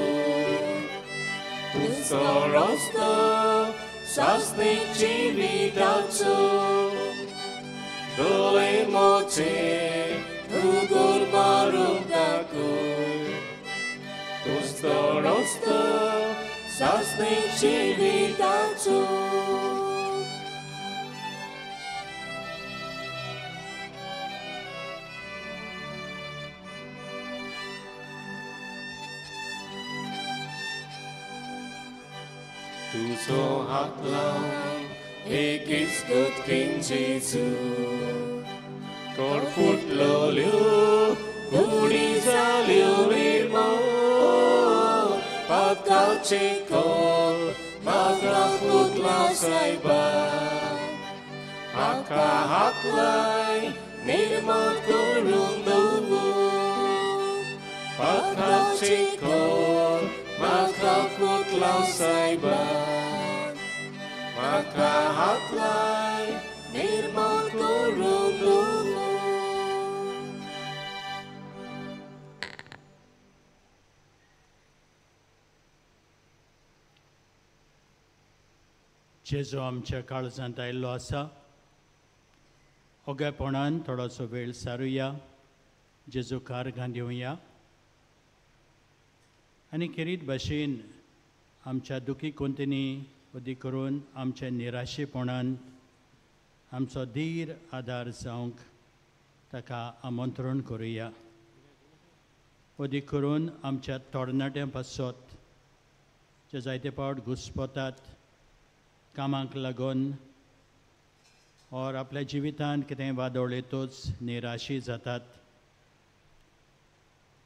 Tusorosto sasnik civitatsu Dole moche ugur maruk dako rosto zasnych witacu. Tu so haklang ekis gut king Jesu kor phut lo liu kuri za liu limo pat cao chi kor magra phut lao sai ba haka haklai nirmal kurung duvu pat cao chi kor magra phut lao sai ba maka haklay nirmal kurung duvu. Jeju आमच्या काळजांत आयिल्लो आसा ओगेपणान थोडोसो वेळ सारुया जेजू कारगान येवया आनी खेरीत भाशेन आमच्या दुखी कोंतेनी उदी करून आमच्या निराशेपणान आमचो धीर आदार जावंक ताका आमंत्रण करुया उदी करून आमच्या तोडणाट्या पासत जे जायते फावट घुस्पतात कामाक लागून और आपल्या जिवितांत कितें वादोळेतूच निराशी जातात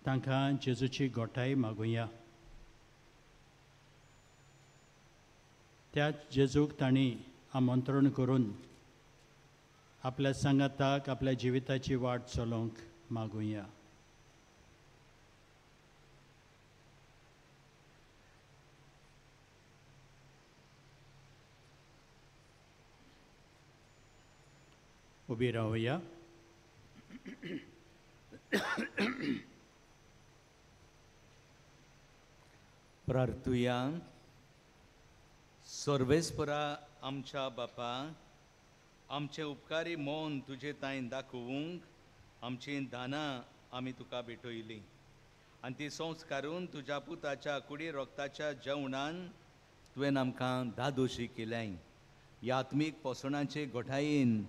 तांकां जेजूची गोठाय मागुया त्या जेजूक तांणी आमंत्रण करून आपल्या सांगाताक आपल्या जिविताची वाट चलोवंक मागुया उबी रावया प्रार्थुया सर्वेस्परा आमच्या बापा आमचे उपकारी मोन तुजे ताईन दाखोवंक आमची दानां आमी तुका भेटयलीं आनी ती संस्कारून तुज्या पुताच्या कुडी रोगताच्या जेवणान तुवें आमकां दादोशी केल्याय ह्या आत्मीक पोसणाचे गोठायेन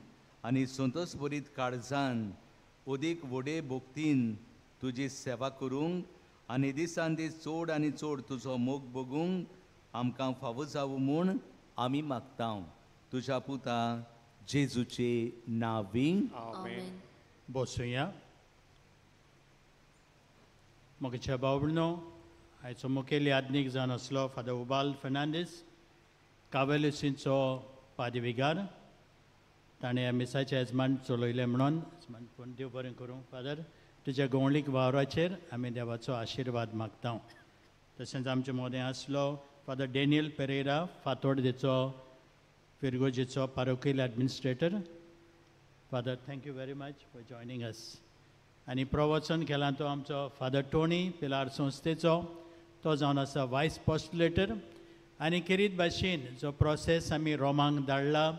आनी संतोश भरीत काळजान ओदीक व्हडे भोक्तीन तुजी सेवा करूंक आनी दिसान दीस चड आनी चड तुजो मोग बगूंक आमकां फावो जावं म्हूण आमी मागता तुज्या पुता जेजूचे नांवीं आमेन. बसूया मोगच्या बावळनो आयचो मुखेल यादनीक जावन आसलो फादर उबाल फर्नांडीस कावेलुसींचो पादविगार ताणें ह्या मिसाचें येजमान चलयलें म्हणून येजमान पूण देव बरें करूं फादर तुज्या गवळीक वावराचेर आमी देवाचो आशिर्वाद मागता तशेंच आमचे मोदें आसलो फादर डेनियल पेरेरा फातोर्डेचो फिरगोजेचो parochial administrator father thank you very much for joining us आनी प्रवचन केला तो आमचो फादर टोनी पिलार संस्थेचो तो जावन आसा वायस पोस्टुलेटर आनी खेरीत भाशेन जो प्रोसेस आमी रोमांक धाडला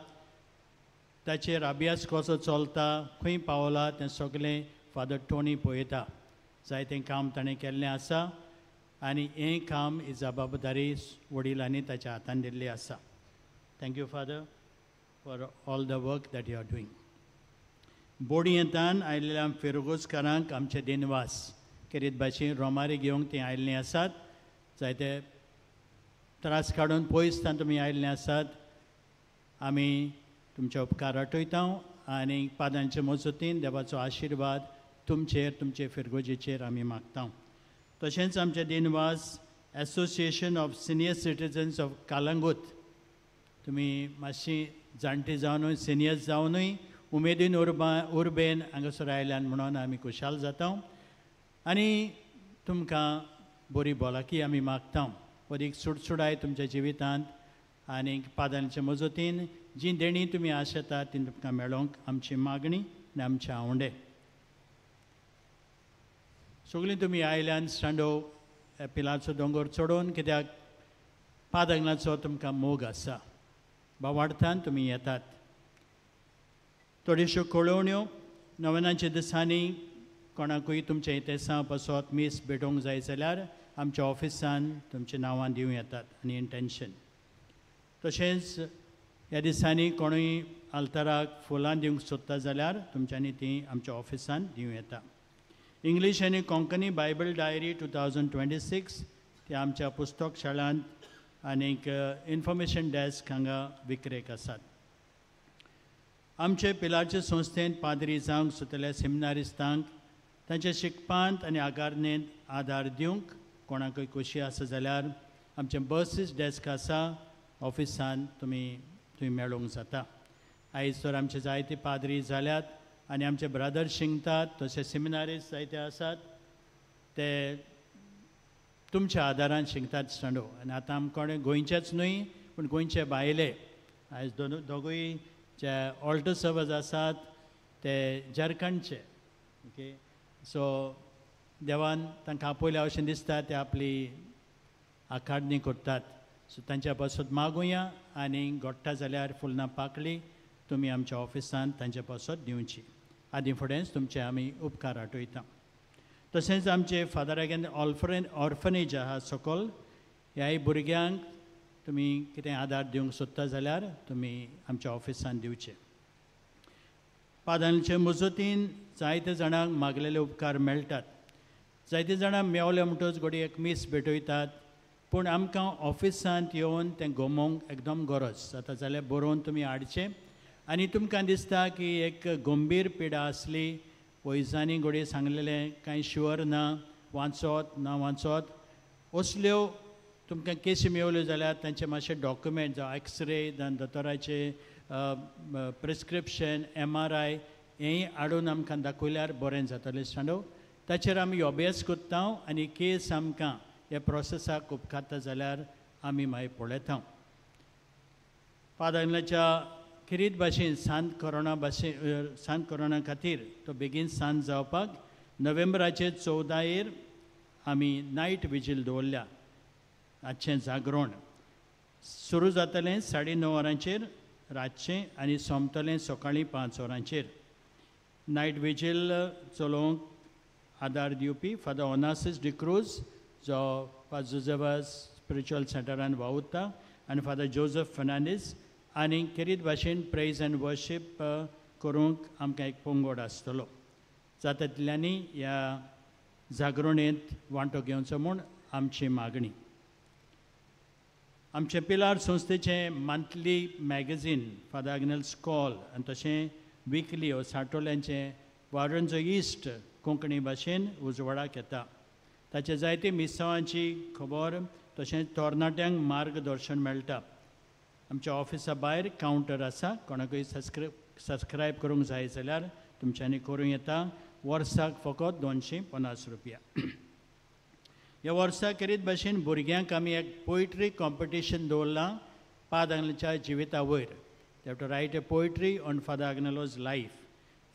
ताचेर अभ्यास कसो चलता खंय पावला तें सगळें फादर टोनी पळयता जायतें काम ताणें केल्लें आसा आनी हें काम ही जबाबदारी वडिलांनी ताच्या हातान दिल्ली आसा thank you father for all the work that you are doing बोडयेंतान आयिल्ल्या फेरगोजकारांक आमचे दिनवास खेरीत भाशेन रोमारी घेवंक तीं आयिल्लीं आसात जायते त्रास काडून पयसतान तुमी आयिल्लीं आसात आमी तुमचे उपकार आठयता आनी पादांचे मजतीन देवाचो आशिर्वाद तुमचेर तुमचे फिरगोजेचेर आमी मागता तशेंच आमचे दिनवास association of senior citizens of Calangute तुमी मातशी जाणटी जावनूय सिनियर्स जावनूय उमेदीन उर्बेन हांगासर आयल्यान म्हणून आमी खुशाल जाता आनी तुमकां बरी भलायकी आमी मागता अदीक सुटसुडाय तुमच्या जिवितांत आनी पादांचे मजतीन जी देणी तुमी आशेतात ती तुमकां मेळोवंक आमची मागणी आनी आमचें आवडे सगळीं तुमी आयल्यान स्टांडो पिलाचो दोंगर चडोवन कित्याक पादांगलाचो तुमकां मोग आसा भावार्थान तुमी येतात थोड्योश्यो कळोवण्यो नोवेनाच्या दिसांनी कोणाकूय तुमच्या इतेसां बसत मीस भेटोवंक जाय जाल्यार आमच्या ऑफिसान तुमच्या नांवां दिवं येतात आनी इंटेन्शन. तशेंच ह्या दिसांनी कोणूय आल्ताराक फुलां दिवंक सोदता जाल्यार तुमच्यांनी ती आमच्या ऑफिसान दिवं येता. इंग्लीश आनी कोंकणी बायबल डायरी 2026 ते आमच्या पुस्तक शाळांत आनीक इन्फॉर्मेशन डेस्क हांगा विक्रेक आसात. आमचे पिलारचे संस्थेंत पाद्री जावंक सोदतल्या सेमिनारिस्तांक तांच्या शिकपांत आनी आगारणेंत आदार दिवंक कोणाकय खोशी आसा जाल्यार आमचें बसीस डेस्क आसा ऑफिसान थंय मेळोवंक जाता. आयज तर आमचे जायते पाद्री जाल्यात आनी आमचे ब्रदर शिंगतात, तशें सेमिनारिस्ट जायते आसात ते तुमच्या आदारान शिंगतात स्टँडो. आनी आतां आमकां गोंयचेच न्हय पूण गोंयचे भायले आयज दोगूय जे ऑल्टर सर्वर्स आसात ते झारखंडचे. ओके, सो देवान तांकां आपयल्या अशें दिसता ते आपली आखाडणी करतात. सो तांच्या पासत मागुया आनी घडटा जाल्यार फुलनां पाकळी तुमी आमच्या ऑफिसान तांच्या पासत दिवची. आदी फुडेंच तुमचे आमी उपकार आठयता. तशेंच आमचे फादरागेन ऑर्फनेज आहा सकल, ह्याय भुरग्यांक तुमी कितें आदार दिवंक सोदता जाल्यार तुमी आमच्या ऑफिसान दिवचे. पादांचे मजतीन जायते जाणांक मागलेले उपकार मेळटात. जायते जाणां मेवले म्हणटच घडी एक मीस भेटयतात, पूण आमकां ऑफिसांत येवन तें गमोवंक एकदम गरज जाता जाल्यार बरोवन तुमी हाडचें. आनी तुमकां दिसता की एक गंभीर पिडा आसली, वैजांनी घडी सांगलेलें कांय शुअर ना, वाचत ना वाचत, असल्यो तुमकां केसी मेवल्यो जाल्यार तांचे मातशे डॉक्युमेंट जावं एक्सरे जावं दोतोराचे प्रिस्क्रिप्शन MRI हेंय हाडून आमकां दाखयल्यार बरें जातलें स्टँडो. ताचेर आमी अभ्यास कोत्ता आनी केस आमकां हे प्रोसेसाक उपकारता जाल्यार आमी मागीर पळयता. पादांच्या खिरीत भाशेन सांत कोरोना खातीर तो बेगीन सांत जावपाक नोव्हेंबराचे 14 आमी नायट विजील दवरल्या. रातचें जागरण सुरू जातलें 9:30 वरांचेर रातचें आनी सोंपतलें सकाळीं 5 वरांचेर. नायट विजील चलोवंक आदार दिवपी फादर ओनासिस डिक्रूज जो पाजुजेवास स्पिरिच्युअल सेंटरान वावुरता आनी फादर जोसेफ फर्नांडीस आनी खेरीत भाशेन प्रेज एंड वर्शीप करूंक आमकां एक पंगड आसतलो. जाता तितल्यांनी ह्या जागरणेंत वांटो घेवचो म्हूण आमची मागणी. आमचे पिलार संस्थेचें मंथली मॅगझीन फादर आग्नेल्स कॉल आनी तशें विकली वा साठोल्यांचें वारंजो इश्ट कोंकणी भाशेन उजवाडाक येता. ताचे जायते मिसावांची खबर तशेंच तरणाट्यांक मार्गदर्शन मेळटा. आमच्या ऑफिसा भायर कावंटर आसा, कोणाकय सबस्क्रायब करूंक जाय जाल्यार तुमच्यांनी करूं येता. वर्साक फकत 250 रुपया. ह्या वर्सा करीत भाशेन भुरग्यांक आमी एक पोयट्री कॉम्पिटिशन दवरलां पादांच्या जिविता वयर. They have to write a poetry on father Agnelo's life.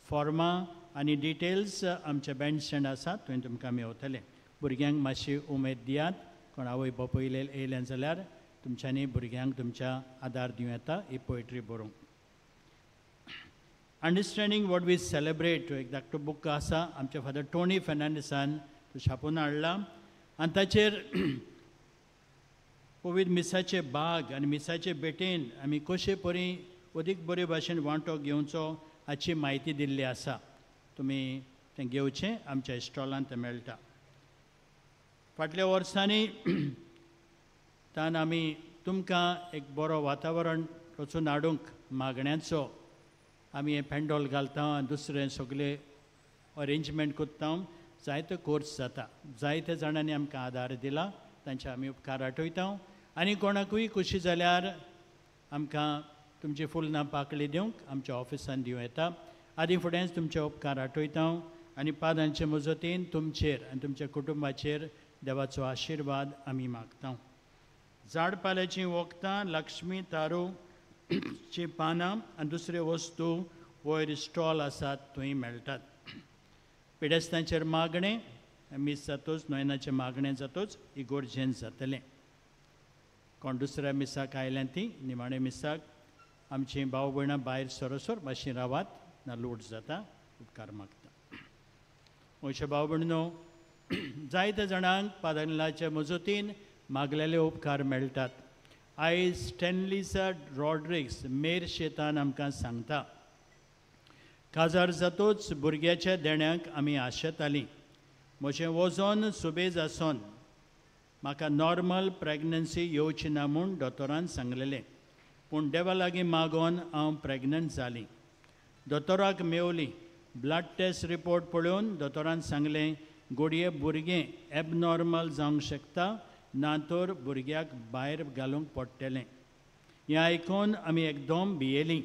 फॉर्मां आनी डिटेल्स आमचे बँड स्टँड आसा, थंय तुमकां मेवतले. भुरग्यांक मातशी उमेद दियात. कोण आवय बापूय येयलें जाल्यार तुमच्यांनी भुरग्यांक तुमच्या आदार दिवं येता ही पोयट्री बरोवंक. अंडरस्टँडींग वॉट वी सेलेब्रेट एक धाकटो बूक आसा आमच्या फादर टोनी फर्नांडीसान तो छापून हाडला आनी ताचेर कोवीड मिसाचे बाग आनी मिसाचे भेटेन आमी कशे परी अदीक बरे भाशेन वांटो घेवचो हाची म्हायती दिल्ली आसा. तुमी तें घेवचें, आमच्या स्टॉलान तें मेळटा. फाटल्या वर्सांनी तान आमी तुमकां एक बरो वातावरण वचून हाडूंक मागण्यांचो आमी हें पेंडॉल घालता आनी दुसरें सगळें अरेंजमेंट कोत्ता. जायते कोर्स जाता, जायते जाणांनी आमकां आदार दिला, तांचे आमी उपकार आठयता. आनी कोणाकूय खुशी जाल्यार आमकां तुमची फुलनां पाकळी दिवंक आमच्या ऑफिसान दिवं येता. आदी फुडेंच तुमचे उपकार आठयता आनी पादांचे मजतीन तुमचेर आनी तुमच्या कुटुंबाचेर देवाचो आशिर्वाद आमी मागता. झाड पाल्याचीं वखदां, लक्ष्मी तारू ची पानां आनी दुसऱ्यो वस्तू वयर स्टॉल आसात थंय मेळटात. पिडेस्तांचेर मागणें मीस जातूच नोयनाचें मागणें जातूच इगोर्जेन जातलें. कोण दुसऱ्या मिसाक आयल्यां तीं निमाणे मिसाक आमची भाव भयणां भायर सरसोर मातशीं रावात ना लूट जाता. उपकार मागता. अशें भाव भयणो, जायत्या जाणांक पादांगलाच्या मजतीन मागलेले उपकार मेळटात. आयज स्टॅनलिसा रॉड्रिग्स मेर शेतान आमकां सांगता, काजार जातूच भुरग्याच्या देण्याक आमी आशेतालीं. म्हजें वजन सुबेज आसोन म्हाका नॉर्मल प्रेग्नन्सी येवची ना म्हूण दोतोरान सांगलेलें. पूण देवा लागीं मागोन हांव प्रेग्नंट जालीं. दोतोराक मेवली. ब्लड टेस्ट रिपोर्ट पळोवन दोतोरान सांगलें, घोडये भुरगें एबनॉर्मल जावंक शकता, ना तर भुरग्याक भायर घालूंक पडटलें. हें आयकून आमी एकदम भियेलीं.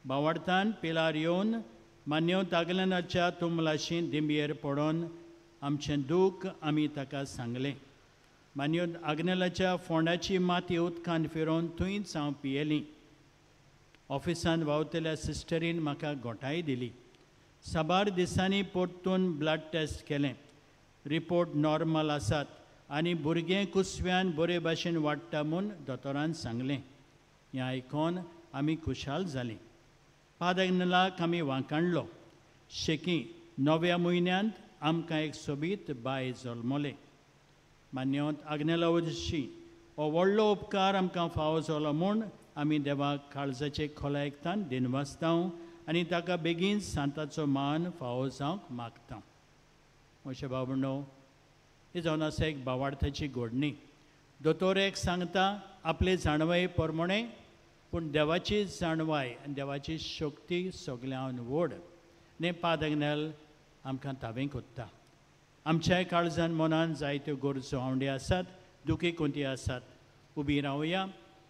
भावार्थान पिलार येवन मान्यो तागलनाच्या तुमलाशी दिंबयेर पडोन आमचें दूख आमी ताका सांगलें. मान्यो आग्नेलाच्या फोंडाची माती उदकान फिरोवन थंयच हांव पियेलीं. ऑफिसान वावतल्या सिस्टरीन म्हाका घोटाय दिली. साबार दिसांनी परतून ब्लड टेस्ट केलें. रिपोर्ट नॉर्मल आसात आनी भुरगें कुसव्यान बरे भाशेन वाडटा म्हूण दोतोरान सांगलें. हें आयकून आमी खुशाल जालीं. पादाग्नलाक आमी वांकाणलो. शेकी 9व्या म्हयन्यांत आमकां एक सोबीत बाय जल्मलें. मान्यवंत आग्नेला वरशी हो व्हडलो उपकार आमकां फावो जालो म्हूण आमी देवाक काळजाचे खोलायकतान दिनवासतां आनी ताका बेगीन सांताचो मान फावो जावंक मागता. म्हजे भाव भयणो, ही जावन आसा एक भावार्थाची घडणी. दोतोर एक सांगता आपले जाणवाये प्रमाणे, पूण देवाची जाणवाय आनी देवाची शक्ती सगळ्यान व्हड. ने पादाग्नेल आमकां तावें कोत्ता. आमच्याय काळजान मनान जायत्यो गरजो आवंडी आसात, दुखी कोंती आसात. उबी रावया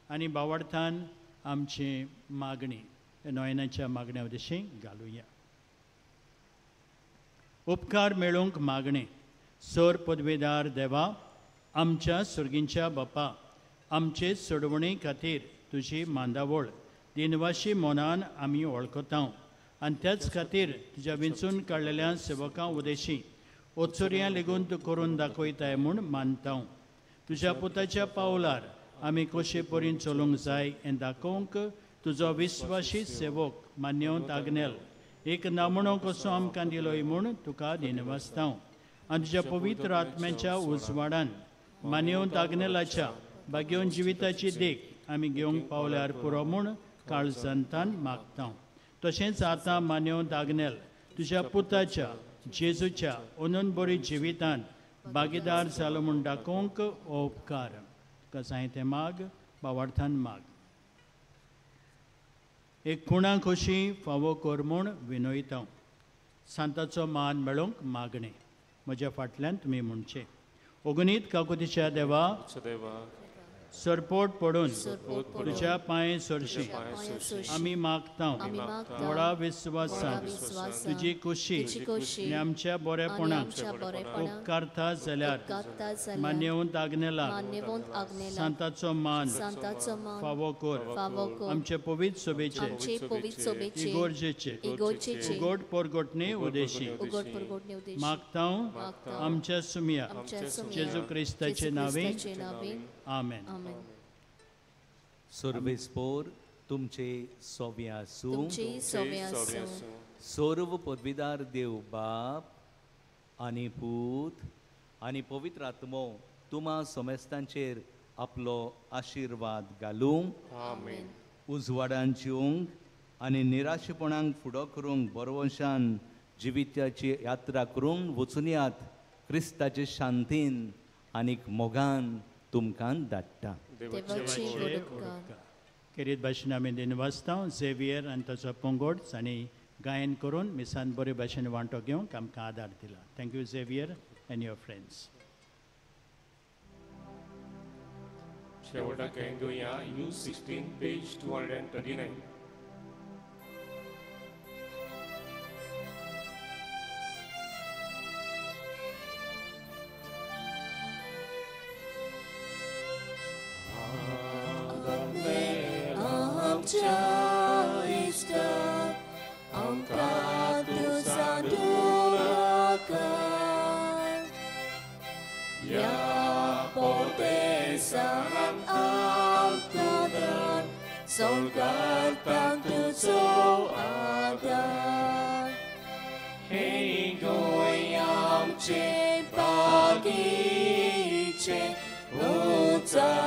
आनी भावार्थान आमची मागणी नोयनाच्या मागण्या विशीं घालुया. उपकार मेळूंक मागणे. सर पदवेदार देवा, आमच्या सुर्गींच्या बापा, आमचे सोडवणे खातीर तुजी मांदावळ दिनवाशी मनान आमी वळखतां आनी त्याच खातीर तुज्या विंचून काडलेल्या सेवकां उदेशी ओचोऱ्यां लेगून तूं करून दाखयताय म्हूण मानतां. तुज्या पुताच्या पावलार आमी कशे परीन चलूंक जाय हें दाखोवंक तुजो विस्वासी सेवक मान्यवंत आग्नेल एक नामणो कसो आमकां दिलोय म्हूण तुका दिनवासतां. आनी तुज्या पवित्र आत्म्याच्या उजवाडान मान्यवंत आग्नेलाच्या भाग्यवन जिविताची देख आमी घेवंक पावल्यार पुरो म्हूण काळजांतान मागतां. तशेंच आतां मान्यवंत आग्नेल तुज्या पुताच्या जेजूच्या अनून बरी जिवितान भागीदार जालो म्हूण दाखोवंक हो उपकार तुका जाय तें माग, भावार्थान माग. एक खुणा खोशी फावो कर म्हूण विनयतां. सांताचो मान मेळोवंक मागणें. म्हज्या फाटल्यान तुमी म्हणचे. ओगनीत काकुतीच्या देवा, सरपोट पडून तुज्या पांय सरशी आमी मागतां. व्हडा विस्वासान तुजी खुशी आनी आमच्या बरेपणाक उपकारता जाल्यार मान्यवंत आग्नेला सांताचो मान फावो कर. आमचे पवित्र सोबेचे इगोर्जेचे उगोड परगोटणे उदेशी मागतां आमच्या सुमिया जेजू क्रिस्ताचे नांवे. आमेन. सर्वेस्पोर तुमचे सोवे आसूं. सर्व पदवीदार देव बाप आनी पूत आनी पवित्र आत्मो तुम्हा समेस्तांचेर आपलो आशिर्वाद घालूं. आमेन. उजवाडान जिवंक आनी निराशेपणांक फुडो करूंक बरवंशान जिविताची यात्रा करूंक वचूनियात क्रिस्ताचे शांतीन आनीक मोगान तुमकां धाडटा. केरीत भाशेन आमी दिनवासतां. झेवियर आनी ताचो पंगड आनी गायन करून मिसान बरे भाशेन वांटो घेवंक आमकां आदार दिला. Thank you Xavier end your friends. शेवटाक घेवया U16 page 239. Solgatang tuzo ada. Hey goyam che pa लागीचे उचा